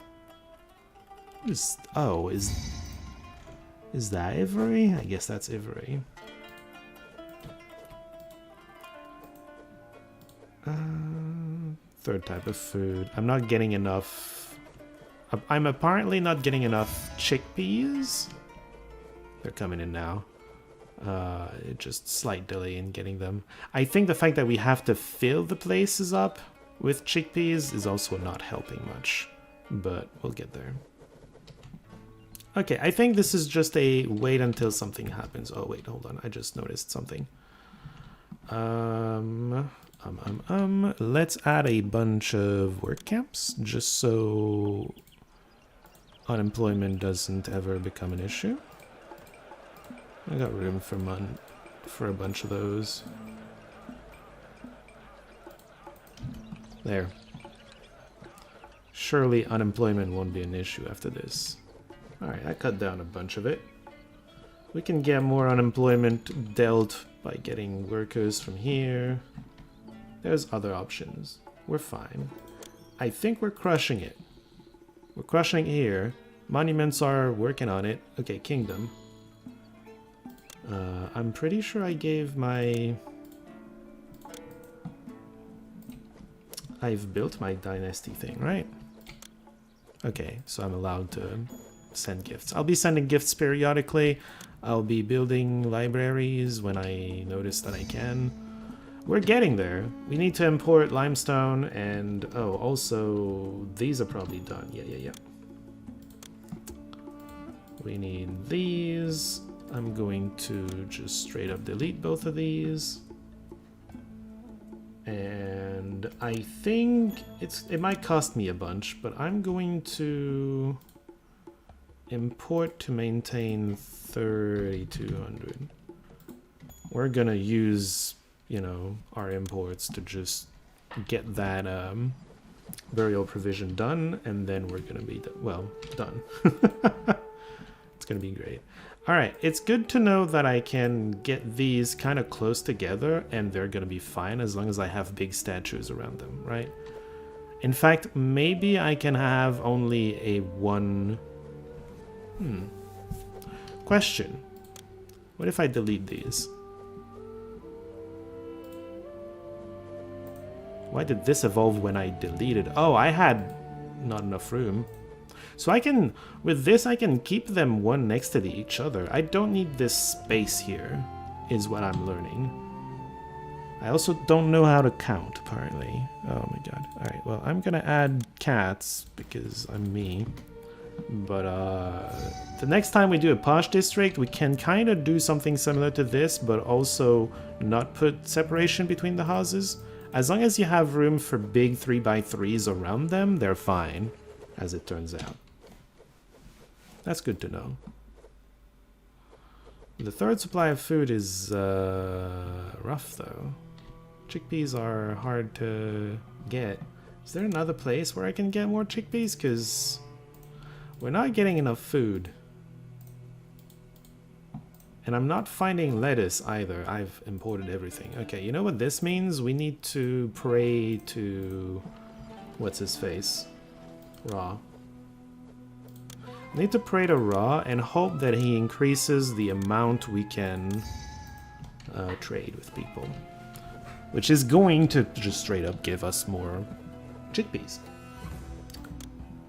Oh, is that ivory? I guess that's ivory. Third type of food. I'm not getting enough. I'm apparently not getting enough chickpeas. They're coming in now. Just slight delay in getting them. I think the fact that we have to fill the places up with chickpeas is also not helping much. But we'll get there. Okay, I think this is just a wait until something happens. Oh wait, hold on. I just noticed something. Let's add a bunch of work camps just so unemployment doesn't ever become an issue. I got room for a bunch of those. There. Surely unemployment won't be an issue after this. Alright, I cut down a bunch of it. We can get more unemployment dealt by getting workers from here. There's other options. We're fine. I think we're crushing it. We're crushing it here. Monuments are working on it. Okay, kingdom. I'm pretty sure I gave my... I've built my dynasty thing, right? Okay, so I'm allowed to send gifts. I'll be sending gifts periodically. I'll be building libraries when I notice that I can. We're getting there. We need to import limestone and... oh, also, these are probably done. Yeah. We need these. I'm going to just straight up delete both of these. And I think it might cost me a bunch, but I'm going to import to maintain 3200. We're gonna use, you know, our imports to just get that burial provision done, and then we're gonna be done. It's gonna be great. All right, it's good to know that I can get these kind of close together and they're gonna be fine as long as I have big statues around them, right? In fact, maybe I can have only a one... Question. What if I delete these? Why did this evolve when I deleted? Oh, I had not enough room. So I can, with this, I can keep them one next to each other. I don't need this space here, is what I'm learning. I also don't know how to count, apparently. Oh my god. Alright, well, I'm gonna add cats, because I'm me. But, the next time we do a posh district, we can kind of do something similar to this, but also not put separation between the houses. As long as you have room for big 3x3s around them, they're fine, as it turns out. That's good to know. The third supply of food is rough, though. Chickpeas are hard to get. Is there another place where I can get more chickpeas? Because we're not getting enough food. And I'm not finding lettuce either. I've imported everything. Okay, you know what this means? We need to pray to... what's his face? Ra. We need to pray to Ra and hope that he increases the amount we can trade with people. Which is going to just straight up give us more chickpeas.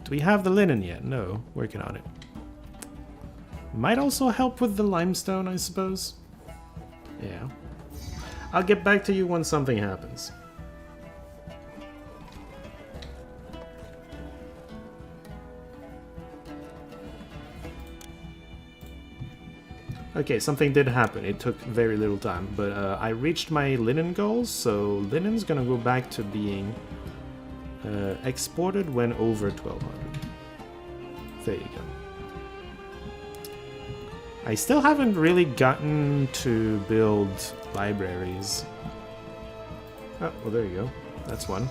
Do we have the linen yet? No, working on it. Might also help with the limestone, I suppose. Yeah. I'll get back to you when something happens. Okay, something did happen. It took very little time, but I reached my linen goals, so linen's gonna go back to being exported when over 1200. There you go. I still haven't really gotten to build libraries. Oh, well, there you go. That's one.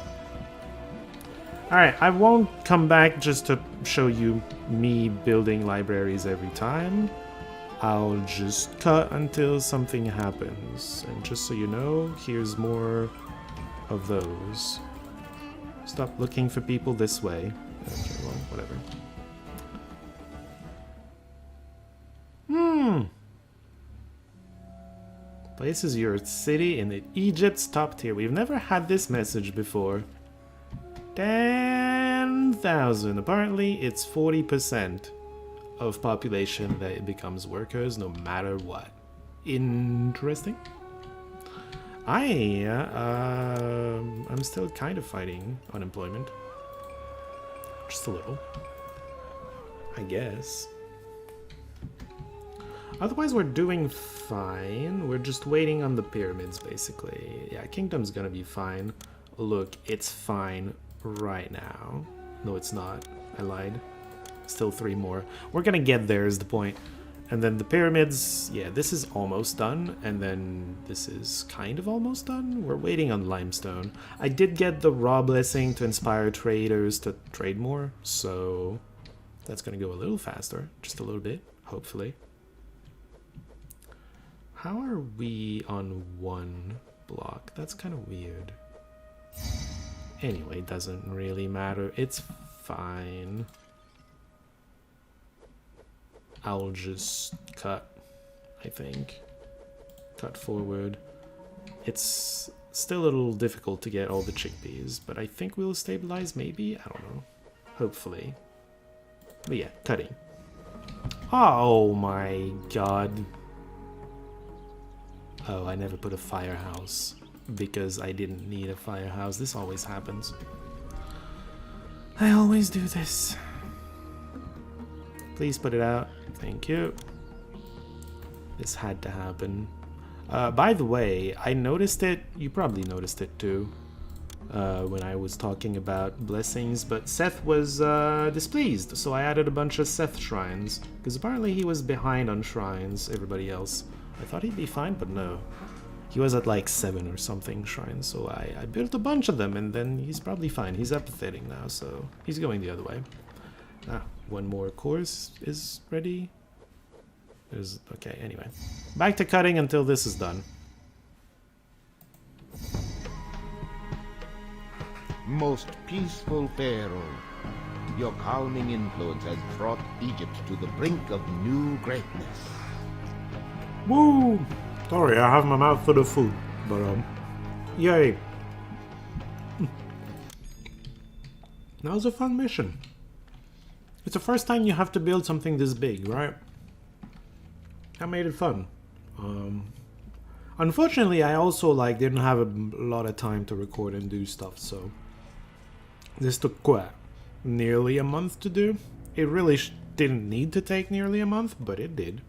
Alright, I won't come back just to show you me building libraries every time. I'll just cut until something happens. And just so you know, here's more of those. Stop looking for people this way. Okay, well, whatever. Places your city in Egypt's top tier. We've never had this message before. 10,000. Apparently, it's 40% of population that it becomes workers no matter what. Interesting. I'm still kind of fighting unemployment. Just a little. I guess. Otherwise, we're doing fine. We're just waiting on the pyramids, basically. Yeah, Kingdom's gonna be fine. Look, it's fine right now. No, it's not. I lied. Still 3 more. We're gonna get there is the point. And then the pyramids, yeah, this is almost done. And then this is kind of almost done. We're waiting on limestone. I did get the raw blessing to inspire traders to trade more. So that's gonna go a little faster. Just a little bit, hopefully. How are we on 1 block? That's kind of weird. Anyway, doesn't really matter. It's fine. I'll just cut, I think. Cut forward. It's still a little difficult to get all the chickpeas, but I think we'll stabilize maybe? I don't know. Hopefully. But yeah, cutting. Oh my god. Oh, I never put a firehouse because I didn't need a firehouse. This always happens. I always do this. Please put it out. Thank you. This had to happen. By the way, I noticed it. You probably noticed it too. When I was talking about blessings, but Seth was displeased, so I added a bunch of Seth shrines, because apparently he was behind on shrines, everybody else. I thought he'd be fine, but no. He was at like 7 or something shrines, so I built a bunch of them, and then he's probably fine. He's apathetic now, so he's going the other way. Ah, one more course is ready. Okay, anyway. Back to cutting until this is done. Most peaceful Pharaoh, your calming influence has brought Egypt to the brink of new greatness. Woo! Sorry, I have my mouth full of food, but yay! That was a fun mission. It's the first time you have to build something this big, right? That made it fun. Unfortunately, I also didn't have a lot of time to record and do stuff, so this took what, nearly a month to do. It really didn't need to take nearly a month, but it did.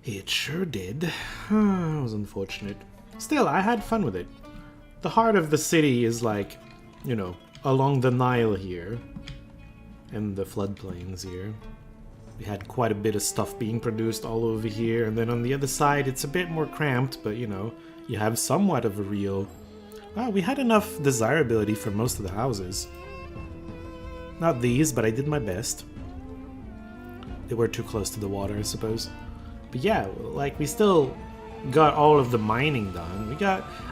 It sure did. It was unfortunate. Still, I had fun with it. The heart of the city is along the Nile here, and the floodplains here. We had quite a bit of stuff being produced all over here, and then on the other side it's a bit more cramped, but you have somewhat of a real... Well, we had enough desirability for most of the houses. Not these, but I did my best. They were too close to the water, I suppose. But yeah, we still got all of the mining done.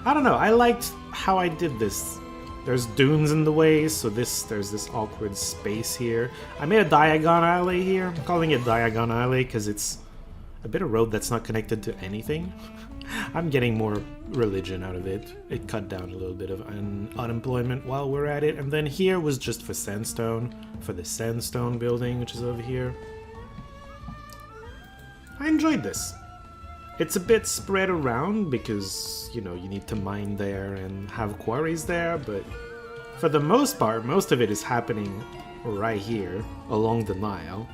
I don't know, I liked how I did this. There's dunes in the way, so there's this awkward space here. I made a Diagon Alley here. I'm calling it Diagon Alley because it's a bit of road that's not connected to anything. I'm getting more religion out of it. It cut down a little bit of unemployment while we're at it. And then here was just for sandstone, for the sandstone building, which is over here. I enjoyed this. It's a bit spread around because, you need to mine there and have quarries there, but for the most part, most of it is happening right here along the Nile,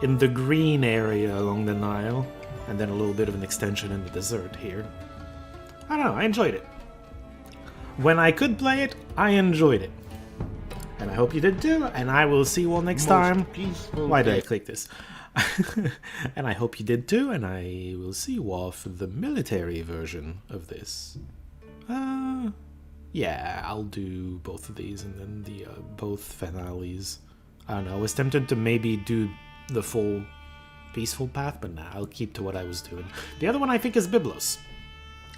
in the green area along the Nile, and then a little bit of an extension in the desert here. I don't know, I enjoyed it. When I could play it, I enjoyed it. And I hope you did too, and I will see you all next time. Why did I click this? And I hope you did too, and I will see you all for the military version of this. Yeah, I'll do both of these and then the both finales. I don't know, I was tempted to maybe do the full peaceful path, but nah, I'll keep to what I was doing. The other one I think is Byblos.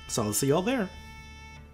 So I'll see you all there.